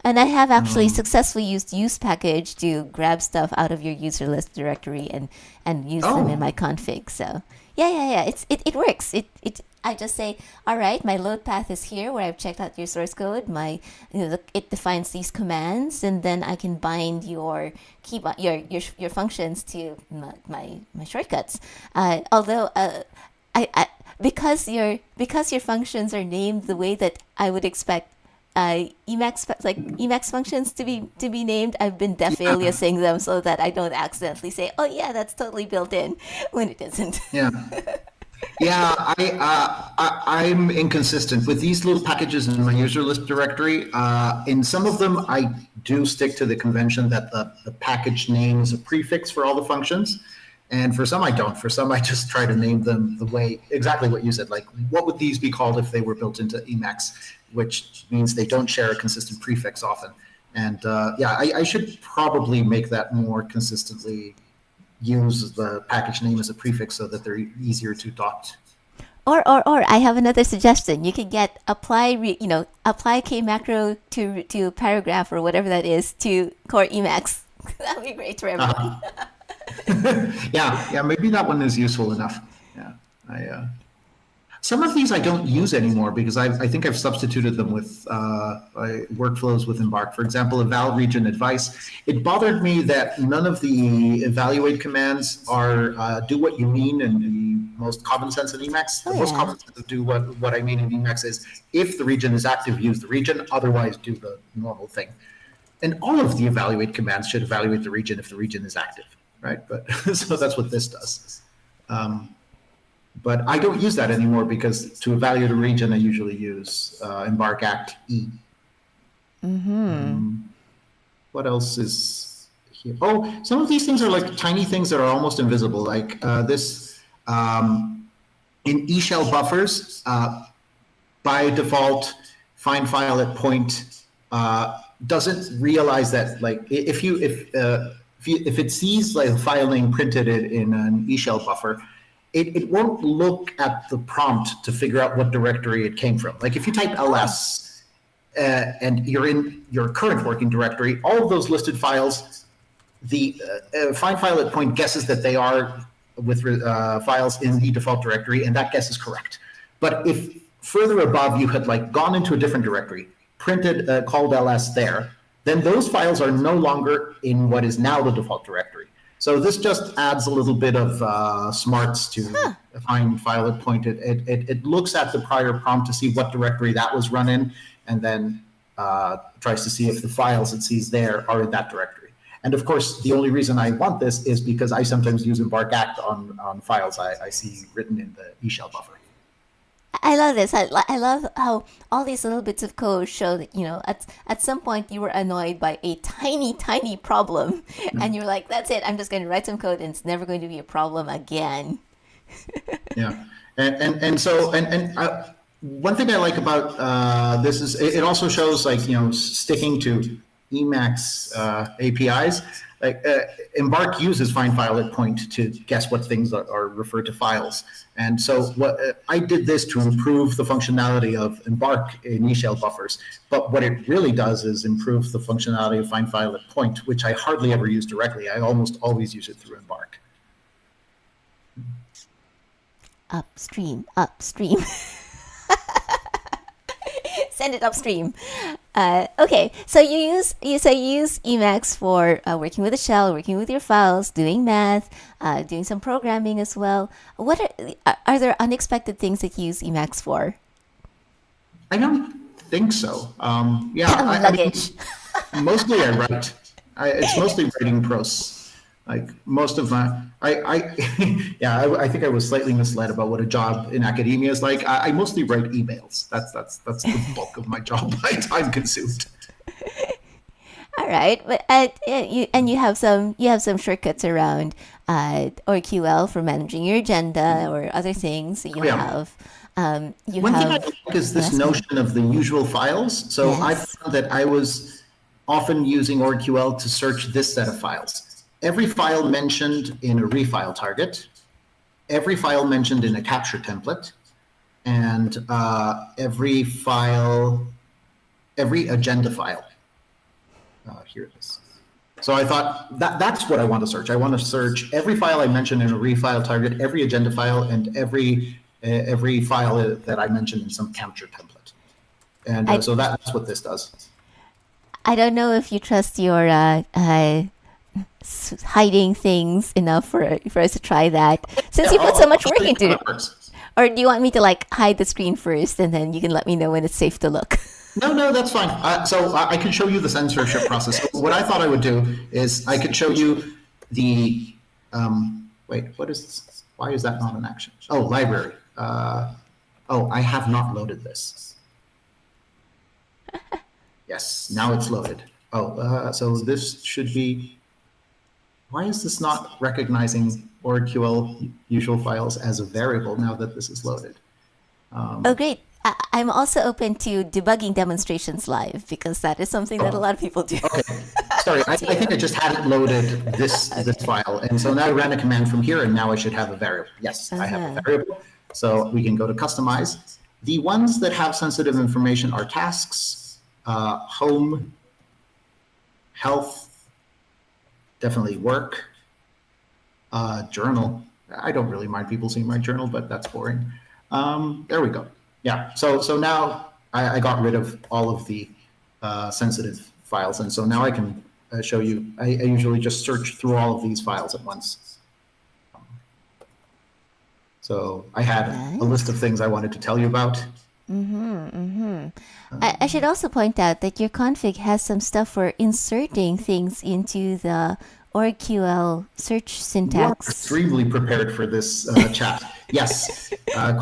And I have actually Um, successfully used use package to grab stuff out of your user list directory and use them in oh, my config. So yeah. It works. I just say, all right, my load path is here where I've checked out your source code. It defines these commands, and then I can bind your functions to my shortcuts. Although I because your functions are named the way that I would expect Emacs functions to be named. I've been def yeah, aliasing them so that I don't accidentally say, "Oh yeah, that's totally built in," when it isn't. yeah. Yeah, I'm inconsistent with these little packages in my user list directory. In some of them, I do stick to the convention that the package name is a prefix for all the functions. And for some, I don't. For some, I just try to name them the way, exactly what you said. Like, what would these be called if they were built into Emacs, which means they don't share a consistent prefix often. And yeah, I should probably make that more consistently use the package name as a prefix so that they're easier to adopt. Or I have another suggestion. You could get apply k macro to paragraph or whatever that is to core Emacs. That would be great for everyone. Uh, yeah, maybe that one is useful enough. Yeah, some of these I don't use anymore because I think I've substituted them with workflows with Embark. For example, eval region advice. It bothered me that none of the evaluate commands are do what you mean in the most common sense in Emacs. Oh The most yeah. common sense of do what I mean in Emacs is if the region is active, use the region, otherwise do the normal thing. And all of the evaluate commands should evaluate the region if the region is active, right? But so that's what this does. Um, but I don't use that anymore because to evaluate a region, I usually use embark act E. What else is here? Oh, some of these things are like tiny things that are almost invisible. Like this in E shell buffers, by default, find file at point doesn't realize that like if it sees like a file name printed in an E shell buffer, it won't look at the prompt to figure out what directory it came from. Like if you type Oh. ls and you're in your current working directory, all of those listed files, the find file at point guesses that they are with files in the default directory, and that guess is correct. But if further above you had like gone into a different directory, printed called ls there, then those files are no longer in what is now the default directory. So this just adds a little bit of smarts to Huh. find file at point. It looks at the prior prompt to see what directory that was run in, and then tries to see if the files it sees there are in that directory. And of course, the only reason I want this is because I sometimes use embark act on files I see written in the E shell buffer. I love this. I love how all these little bits of code show that at some point you were annoyed by a tiny problem, and you're like, "That's it. I'm just going to write some code, and it's never going to be a problem again." Yeah, and one thing I like about this is it also shows like sticking to Emacs APIs. Like Embark uses find file at point to guess what things are referred to files, and so what I did this to improve the functionality of Embark in E shell buffers. But what it really does is improve the functionality of find file at point, which I hardly ever use directly. I almost always use it through Embark. Upstream. Send it upstream. Okay, so you use Emacs for working with a shell, working with your files, doing math, doing some programming as well. What are there unexpected things that you use Emacs for? I don't think so. Luggage. Mostly I write. It's mostly writing prose. Like most of my, I think I was slightly misled about what a job in academia is like. I mostly write emails. That's the bulk of my job. My time consumed. All right, but you have some shortcuts around ORQL for managing your agenda or other things. You Yeah. have One thing I like is this notion of the usual files. So I Yes. found that I was often using ORQL to search this set of files. Every file mentioned in a refile target, every file mentioned in a capture template, and every agenda file. Here it is. So I thought that's what I want to search. I want to search every file I mentioned in a refile target, every agenda file, and every file that I mentioned in some capture template. And so that's what this does. I don't know if you trust your hiding things enough for us to try that, since you put so much work into it. Or do you want me to like hide the screen first, and then you can let me know when it's safe to look? No, that's fine. So I can show you the censorship process. So what I thought I would do is I could show you the, wait, what is this? Why is that not an action? Oh, library. I have not loaded this. Yes, now it's loaded. So this should be, why is this not recognizing ORQL usual files as a variable now that this is loaded? Oh, great. I'm also open to debugging demonstrations live, because that is something that a lot of people do. Okay. Sorry, I think I just hadn't loaded this file. And so now I ran a command from here, and now I should have a variable. Yes, I have a variable. So we can go to customize. The ones that have sensitive information are tasks, home, health, definitely work, journal. I don't really mind people seeing my journal, but that's boring. There we go. Yeah, so now I got rid of all of the sensitive files, and so now I can show you. I usually just search through all of these files at once. So I had a list of things I wanted to tell you about. I should also point out that your config has some stuff for inserting things into the ORQL search syntax. You are extremely prepared for this chat. Yes,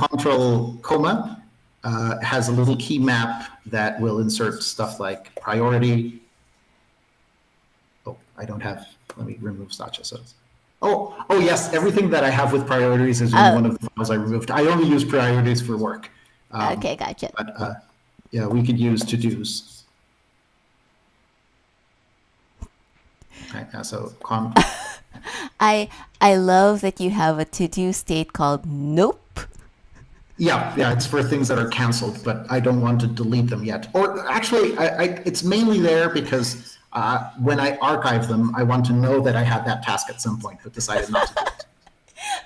Control comma has a little key map that will insert stuff like priority. Oh, I don't have, let me remove Satya. So, oh yes, everything that I have with priorities is in one of the files I removed. I only use priorities for work. Okay, gotcha. But yeah, we could use to-dos. Right, so I love that you have a to-do state called nope. Yeah, it's for things that are canceled, but I don't want to delete them yet. Or actually, it's mainly there because when I archive them, I want to know that I had that task at some point, but decided not to do it.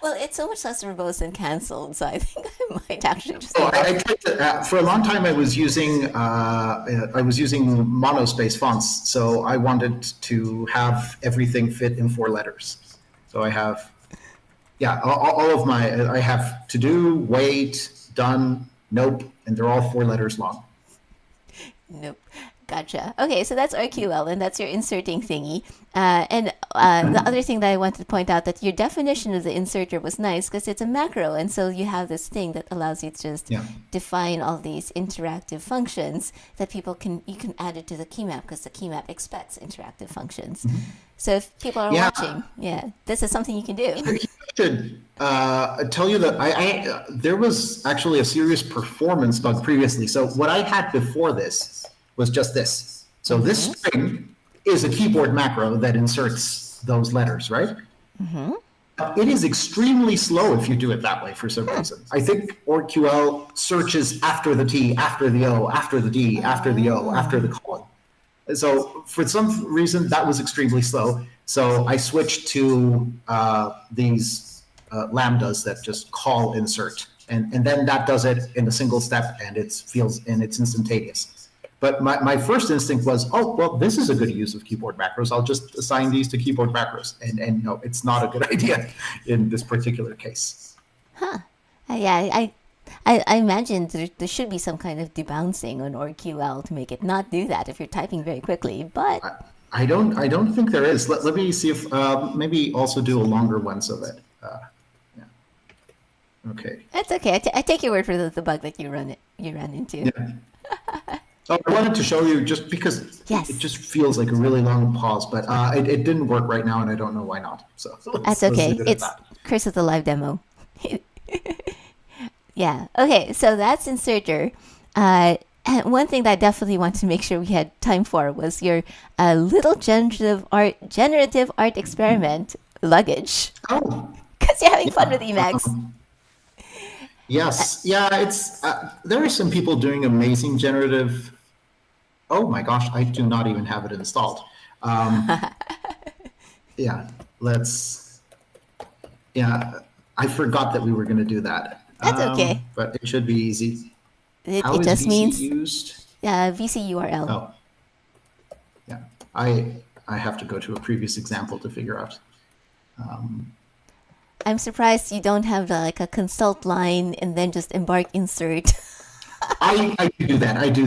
Well, it's so much less verbose than canceled, so I think I might actually just. I tried to, for a long time, I was using monospace fonts, so I wanted to have everything fit in 4 letters. So I have. Yeah, all of I have to do, wait, done, nope, and they're all 4 letters long. Nope. Gotcha. Okay, so that's RQL, and that's your inserting thingy. And the other thing that I wanted to point out, that your definition of the inserter was nice because it's a macro, and so you have this thing that allows you to just define all these interactive functions that you can add it to the keymap, because the keymap expects interactive functions. So if people are watching, this is something you can do. I should tell you that there was actually a serious performance bug previously. So what I had before this was just this. So this string is a keyboard macro that inserts those letters, right? It is extremely slow if you do it that way for some reason. I think ORQL searches after the T, after the O, after the D, after the O, after the colon. So for some reason, that was extremely slow. So I switched to these lambdas that just call insert. And then that does it in a single step, and it's instantaneous. But my first instinct was, this is a good use of keyboard macros. I'll just assign these to keyboard macros. And no, it's not a good idea in this particular case. Yeah, I imagine there should be some kind of debouncing on ORQL to make it not do that if you're typing very quickly. But I don't think there is. Let me see if maybe also do a longer one so that yeah. Okay. that's okay. I take your word for the bug that you ran into. Yeah. So I wanted to show you just because Yes. it just feels like a really long pause, but it didn't work right now, and I don't know why not. So That's let's okay. leave it at It's that. Chris with the live demo. Yeah. Okay. So that's inserter. And one thing that I definitely want to make sure we had time for was your little generative art experiment, luggage, Oh, because you're having fun with Emacs. yes, yeah. It's there are some people doing amazing generative. Oh my gosh, I do not even have it installed. Yeah, let's. Yeah, I forgot that we were going to do that. That's okay. But it should be easy. It, How it is just VC means used? VC URL. Oh, yeah. I have to go to a previous example to figure out. I'm surprised you don't have like a consult line and then just embark insert. I do that. I do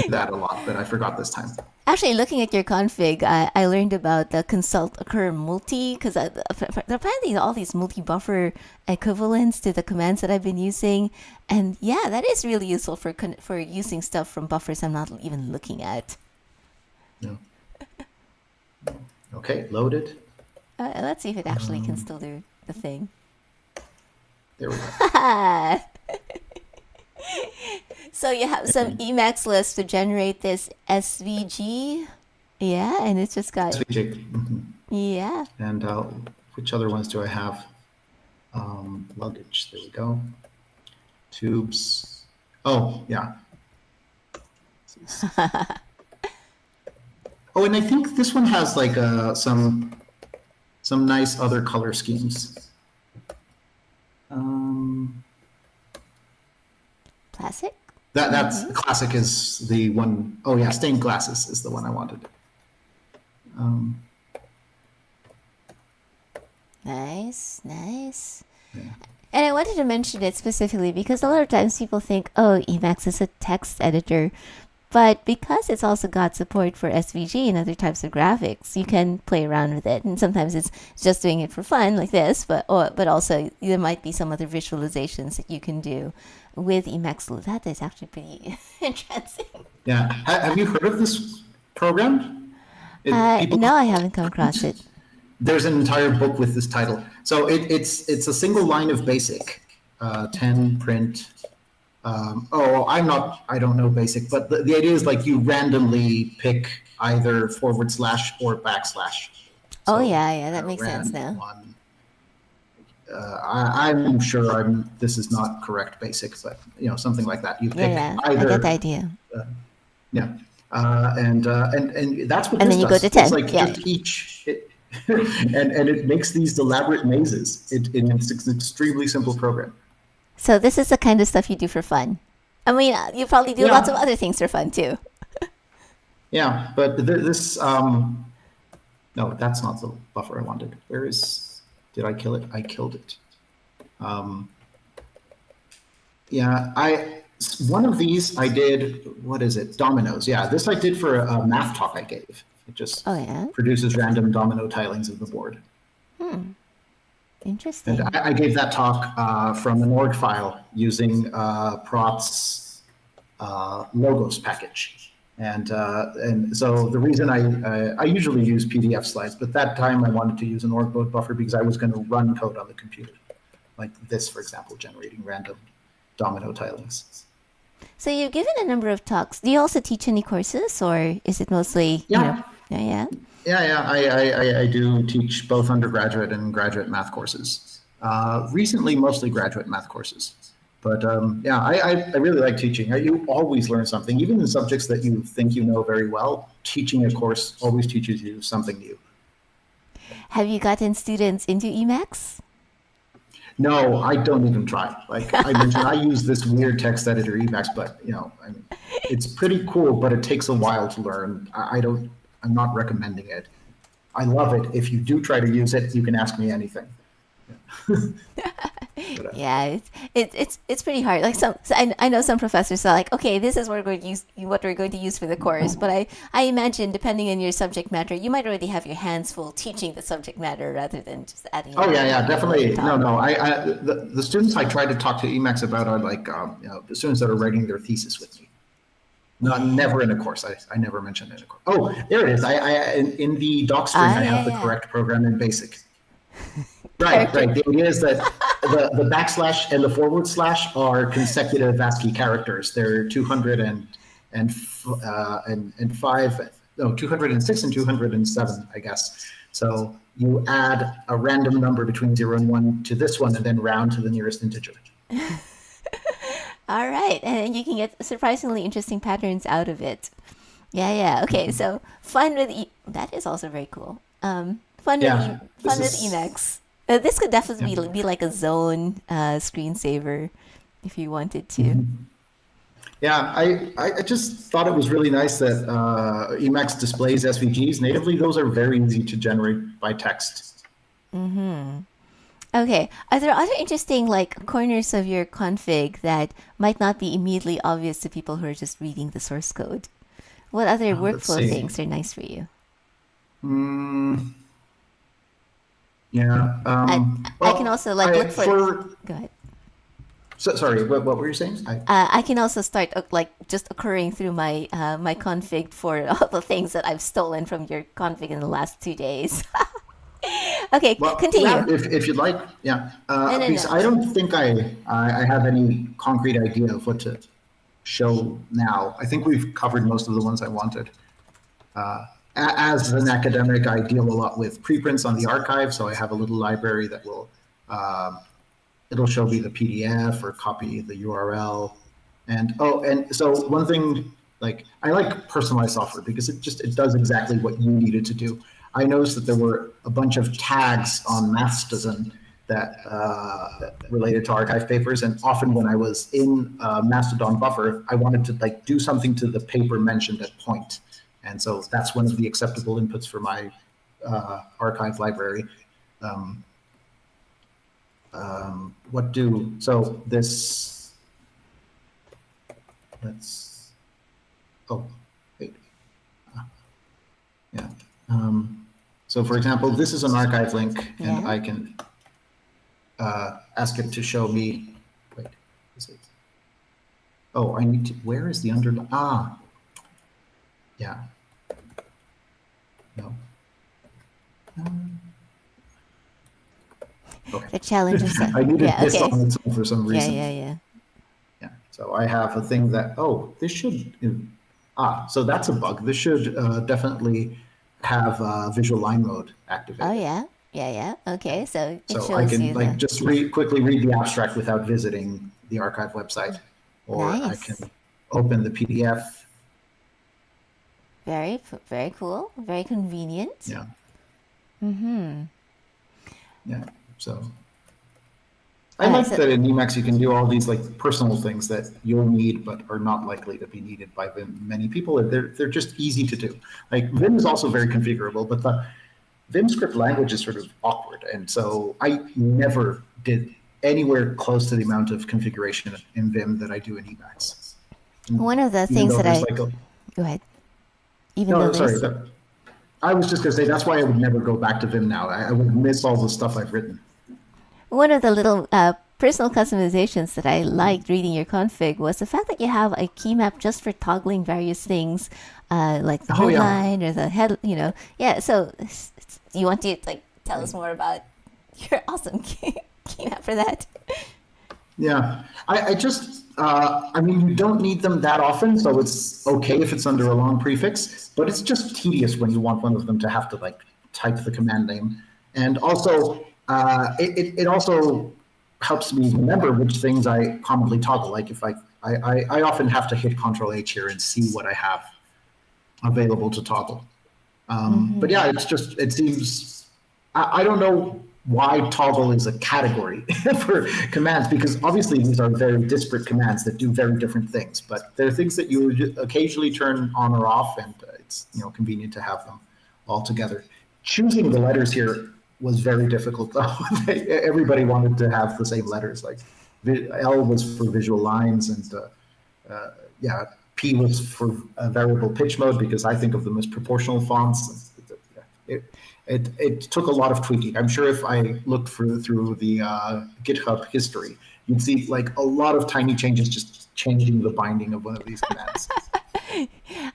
that a lot, but I forgot this time. Actually, looking at your config, I learned about the consult occur multi because apparently all these multi-buffer equivalents to the commands that I've been using, and yeah, that is really useful for using stuff from buffers I'm not even looking at. Yeah. Okay, loaded. Let's see if it actually can still do the thing. There we go. So you have some Emacs lists to generate this SVG. Yeah, and it's just got SVG. yeah. And which other ones do I have? Luggage. There we go. Tubes. Oh, yeah. Oh, and I think this one has like some nice other color schemes. Classic? That's classic is the one. Oh yeah, stained glasses is the one I wanted. Nice, nice. Yeah. And I wanted to mention it specifically because a lot of times people think, oh, Emacs is a text editor. But because it's also got support for SVG and other types of graphics, you can play around with it. And sometimes it's just doing it for fun like this, but also there might be some other visualizations that you can do with Emacs. That is actually pretty interesting. Yeah. Have you heard of this program? No, I haven't come across it. There's an entire book with this title. So it's a single line of BASIC, 10 print. I don't know BASIC, but the idea is like you randomly pick either / or backslash. Oh yeah, that makes sense now. One. I'm sure this is not correct BASIC, but something like that. You pick Yeah, either. I get the idea. Yeah, and that's what. And this then you does. go to 10. It's like Yeah. just each, and it makes these elaborate mazes. It's an extremely simple program. So this is the kind of stuff you do for fun. I mean, you probably do lots of other things for fun too. Yeah, but this no, that's not the buffer I wanted. Did I kill it? I killed it. One of these I did, what is it? Dominoes. Yeah, this I did for a math talk I gave. It just produces random domino tilings of the board. Interesting. And I gave that talk from an org file using Prot's logos package. And so the reason I usually use PDF slides, but that time I wanted to use an org mode buffer because I was going to run code on the computer. Like this, for example, generating random domino tilings. So you've given a number of talks. Do you also teach any courses, or is it mostly? Yeah. Yeah. I do teach both undergraduate and graduate math courses. Recently, mostly graduate math courses. But I really like teaching. You always learn something, even in subjects that you think you know very well. Teaching a course always teaches you something new. Have you gotten students into Emacs? No, I don't even try. Like I mentioned, I use this weird text editor Emacs, but it's pretty cool, but it takes a while to learn. I'm not recommending it. I love it. If you do try to use it, you can ask me anything. Yeah, it's pretty hard. Like I know some professors are like, okay, this is what we're going to use for the course. But I imagine depending on your subject matter, you might already have your hands full teaching the subject matter rather than just adding. Oh yeah, definitely. No. The students I try to talk to Emacs about are like the students that are writing their thesis with me. Never in a course. I never mentioned it in a course. Oh, there it is. In the doc string, I have the correct program in BASIC. Right. The idea is that the backslash and the forward slash are consecutive ASCII characters. They're 205, no, 206 and 207, I guess. So you add a random number between 0 and 1 to this one, and then round to the nearest integer. All right, and you can get surprisingly interesting patterns out of it. Yeah. Okay, so fun with that is also very cool. Fun with Emacs. This could definitely be like a zone screensaver if you wanted to. Mm-hmm. Yeah, I just thought it was really nice that Emacs displays SVGs natively. Those are very easy to generate by text. Okay, are there other interesting like corners of your config that might not be immediately obvious to people who are just reading the source code? What other workflow things are nice for you? Yeah. I can also look for. Go ahead. So, sorry, what were you saying? I can also start just occurring through my my config for all the things that I've stolen from your config in the last 2 days. Okay, continue. Yeah, if you'd like, yeah. Because I don't think I have any concrete idea of what to show now. I think we've covered most of the ones I wanted. As an academic, I deal a lot with preprints on the archive, so I have a little library that will it'll show me the PDF or copy the URL. And so one thing, like I like personalized software because it does exactly what you need it to do. I noticed that there were a bunch of tags on Mastodon that related to archive papers, and often when I was in Mastodon buffer, I wanted to do something to the paper mentioned at point, and so that's one of the acceptable inputs for my archive library. So this? Let's. Oh, wait. Yeah. So for example, this is an archive link, and I can ask it to show me. Wait, I need to. Where is the underline? Yeah. No. Okay. The challenge is I needed this on its own for some reason. Yeah. So I have a thing that this should. So that's a bug. This should definitely have visual line mode activated. Oh yeah. Okay, so it shows I can you just quickly read the abstract without visiting the archive website, or I can open the PDF. Very cool. Very convenient. Yeah. Yeah. So I like that in Emacs you can do all these personal things that you'll need but are not likely to be needed by many people. They're just easy to do. Like Vim is also very configurable, but the Vim script language is sort of awkward, and so I never did anywhere close to the amount of configuration in Vim that I do in Emacs. One of the things that go ahead. I was just going to say that's why I would never go back to Vim now. I would miss all the stuff I've written. One of the little personal customizations that I liked reading your config was the fact that you have a keymap just for toggling various things, like the headline or the head. Yeah. So you want to tell us more about your awesome keymap for that? Yeah, I just, you don't need them that often, so it's okay if it's under a long prefix, but it's just tedious when you want one of them to have to type the command name. And also, it also helps me remember which things I commonly toggle. Like if I often have to hit Control H here and see what I have available to toggle. But yeah, it seems, I don't know why toggle is a category for commands, because obviously these are very disparate commands that do very different things, but they're things that you occasionally turn on or off, and it's convenient to have them all together. Choosing the letters here was very difficult though. Everybody wanted to have the same letters. Like L was for visual lines, and yeah, P was for variable pitch mode because I think of them as proportional fonts. It took a lot of tweaking. I'm sure if I looked through the GitHub history, you'd see like a lot of tiny changes, just changing the binding of one of these commands.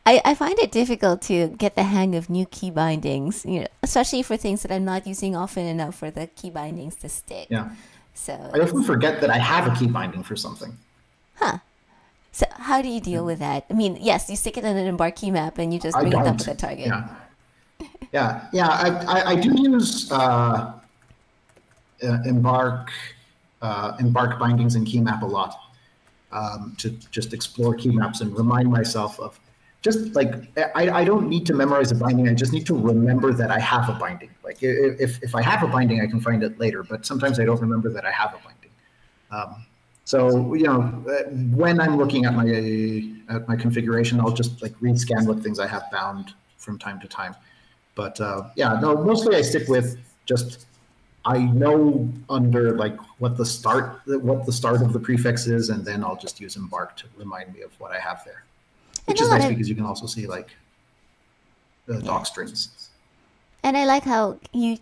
I find it difficult to get the hang of new key bindings, especially for things that I'm not using often enough for the key bindings to stick. Yeah. So I often forget that I have a key binding for something. Huh. So how do you deal with that? I mean, yes, you stick it in an embark key map and you just bring it up to the target. Yeah. I do use embark bindings and keymap a lot to just explore keymaps and remind myself of just like I don't need to memorize a binding. I just need to remember that I have a binding. Like if I have a binding, I can find it later. But sometimes I don't remember that I have a binding. So when I'm looking at my configuration, I'll just like rescan what things I have bound from time to time. But mostly I stick with just I know under like what the start of the prefix is, and then I'll just use embark to remind me of what I have there. Which is nice because you can also see like the doc strings. And I like how you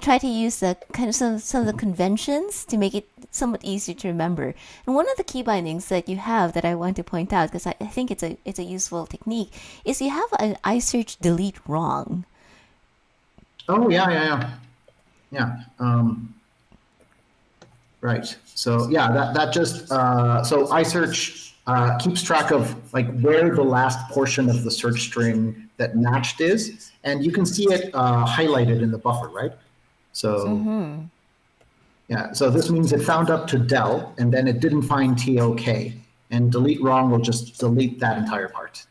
try to use the kind of some of the conventions to make it somewhat easier to remember. And one of the key bindings that you have that I want to point out, because I think it's a useful technique, is you have an isearch-delete-wrong. Oh yeah. Right. So yeah, that just so iSearch keeps track of like where the last portion of the search string that matched is, and you can see it highlighted in the buffer, right? So yeah, so this means it found up to del, and then it didn't find TOK, and delete wrong will just delete that entire part.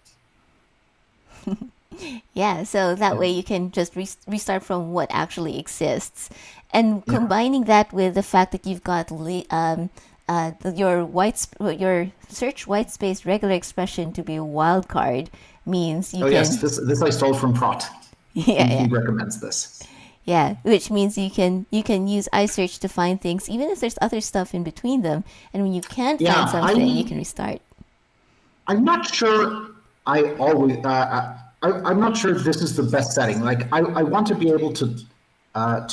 Yeah, so that way you can just restart from what actually exists. And combining that with the fact that you've got your search white space regular expression to be a wildcard means you can... Yes, this I stole from Prot. He recommends this. Yeah, which means you can use iSearch to find things, even if there's other stuff in between them. And when you can't find something, you can restart. I'm not sure I always... I'm not sure if this is the best setting. Like, I want to be able to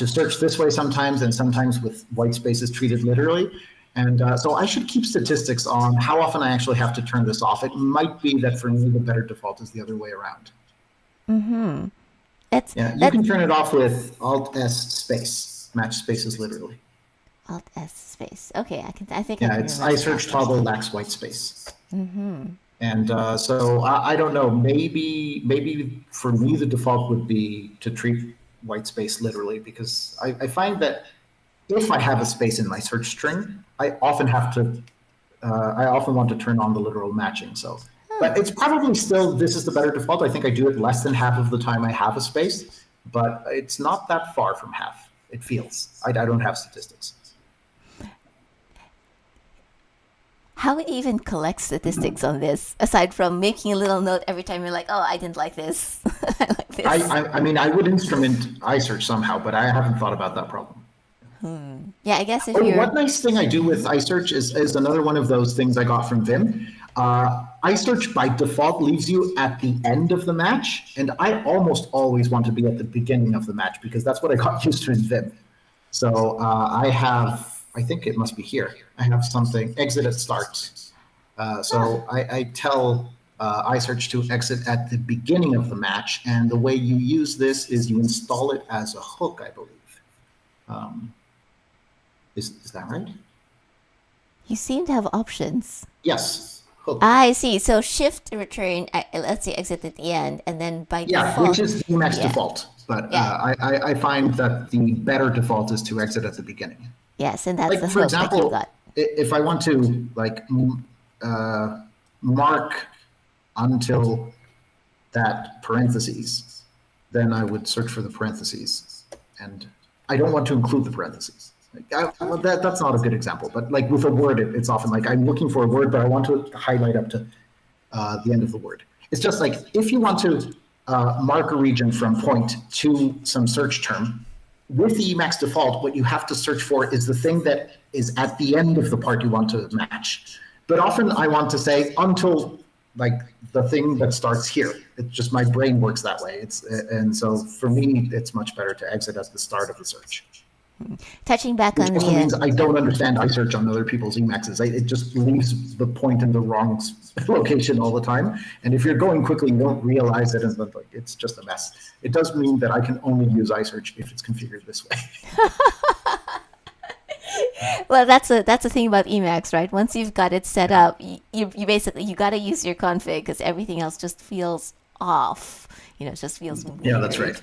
search this way sometimes, and sometimes with white spaces treated literally. And so I should keep statistics on how often I actually have to turn this off. It might be that for me, the better default is the other way around. Mm-hmm. You can turn it off with Alt-S space, match spaces literally. Alt-S space. Okay, I think it's iSearch toggle lacks white space. Mm-hmm. And so I don't know, maybe for me, the default would be to treat white space literally, because I find that if I have a space in my search string, I often want to turn on the literal matching. So, but it's probably still, this is the better default. I think I do it less than half of the time I have a space, but it's not that far from half. It feels. I don't have statistics. How would you even collect statistics on this, aside from making a little note every time you're like, oh, I didn't like this. I like this. I mean, I would instrument iSearch somehow, but I haven't thought about that problem. Yeah, I guess if you're... One nice thing I do with iSearch is another one of those things I got from Vim. iSearch by default leaves you at the end of the match, and I almost always want to be at the beginning of the match because that's what I got used to in Vim. So I think it must be here. I have something, exit at start. I tell iSearch to exit at the beginning of the match, and the way you use this is you install it as a hook, I believe. Is that right? You seem to have options. Yes. Hook. I see. So shift return, let's say exit at the end, and then by default... which is the Emacs default. But I find that the better default is to exit at the beginning. Yes, and that's like, the for hook example, that you got. If I want to like mark until that parentheses, then I would search for the parentheses, and I don't want to include the parentheses. That's not a good example, but like with a word, it's often like I'm looking for a word, but I want to highlight up to the end of the word. It's just like if you want to mark a region from point to some search term, with the Emacs default, what you have to search for is the thing that is at the end of the part you want to match. But often I want to say until like the thing that starts here. It's just my brain works that way. And so for me, it's much better to exit at the start of the search. Touching back Which on also the means I don't understand iSearch on other people's Emacs. It just leaves the point in the wrong location all the time. And if you're going quickly, you don't realize it, and it's just a mess. It does mean that I can only use iSearch if it's configured this way. Well, that's a thing about Emacs, right? Once you've got it set up, you basically you got to use your config because everything else just feels off. It just feels weird. Yeah, that's right.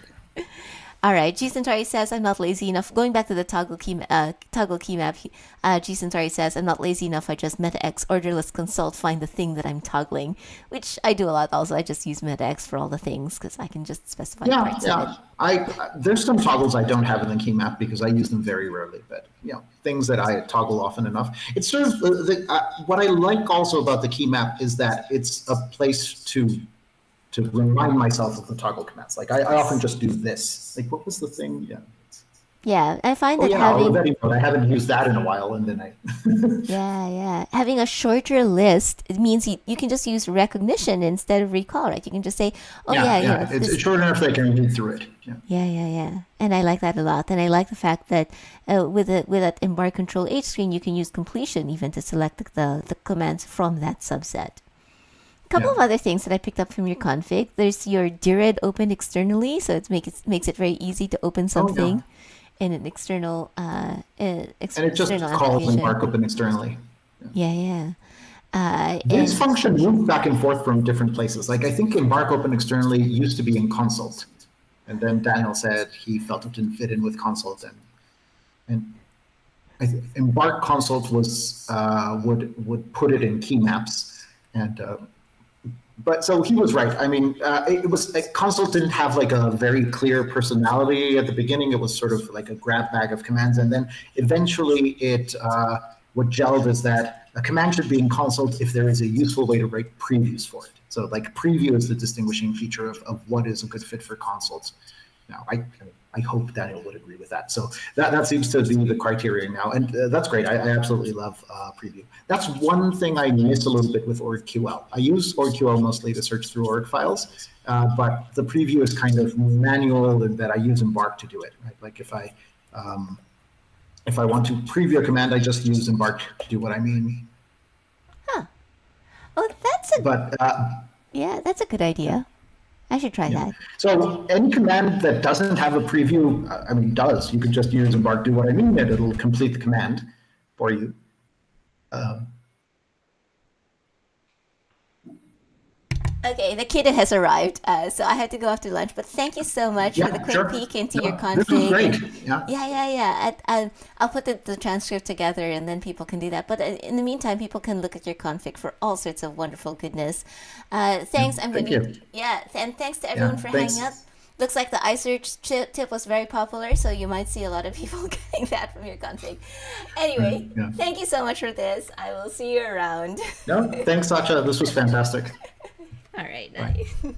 All right, G Centauri says I'm not lazy enough. Going back to the toggle keymap, G Centauri says I'm not lazy enough. I just metax orderless consult find the thing that I'm toggling, which I do a lot. Also, I just use metax for all the things because I can just specify parts of it. There's some toggles I don't have in the keymap because I use them very rarely, but things that I toggle often enough. It's sort of what I like also about the keymap is that it's a place to remind myself of the toggle commands. Like I often just do this. Like what was the thing? Yeah, I find that having I haven't used that in a while, and then yeah, having a shorter list, it means you can just use recognition instead of recall, right? You can just say, it's short enough that I can read through it. Yeah. And I like that a lot. And I like the fact that with that embark control H screen, you can use completion even to select the commands from that subset. A couple of other things that I picked up from your config. There's your dired open externally, so it makes it very easy to open something in an external and it just calls embark open externally. Yeah. These functions move back and forth from different places. Like I think embark open externally used to be in consult, and then Daniel said he felt it didn't fit in with consult, and embark consult was would put it in keymaps, and but so he was right. I mean, consult didn't have like a very clear personality at the beginning. It was sort of like a grab bag of commands, and then eventually what gelled is that a command should be in consult if there is a useful way to write previews for it. So like preview is the distinguishing feature of what is a good fit for consults. Now, I hope Daniel would agree with that. So that seems to be the criteria now, and that's great. I absolutely love preview. That's one thing I miss a little bit with orgql. I use orgql mostly to search through org files, but the preview is kind of manual, and that I use embark to do it. Right? Like if I want to preview a command, I just use embark to do what I mean. Huh. Oh, that's a good idea. I should try that. So any command that doesn't have a preview, does. You can just use embark do what I mean, and it'll complete the command for you. Okay, the kid has arrived, so I had to go after lunch. But thank you so much for the quick peek into your config. This was great. I'll put the transcript together, and then people can do that. But in the meantime, people can look at your config for all sorts of wonderful goodness. Thanks. Thank you. Yeah, and thanks to everyone for hanging up. Looks like the iSearch tip was very popular, so you might see a lot of people getting that from your config. Anyway, Thank you so much for this. I will see you around. No, thanks, Sacha. This was fantastic. All right. Bye.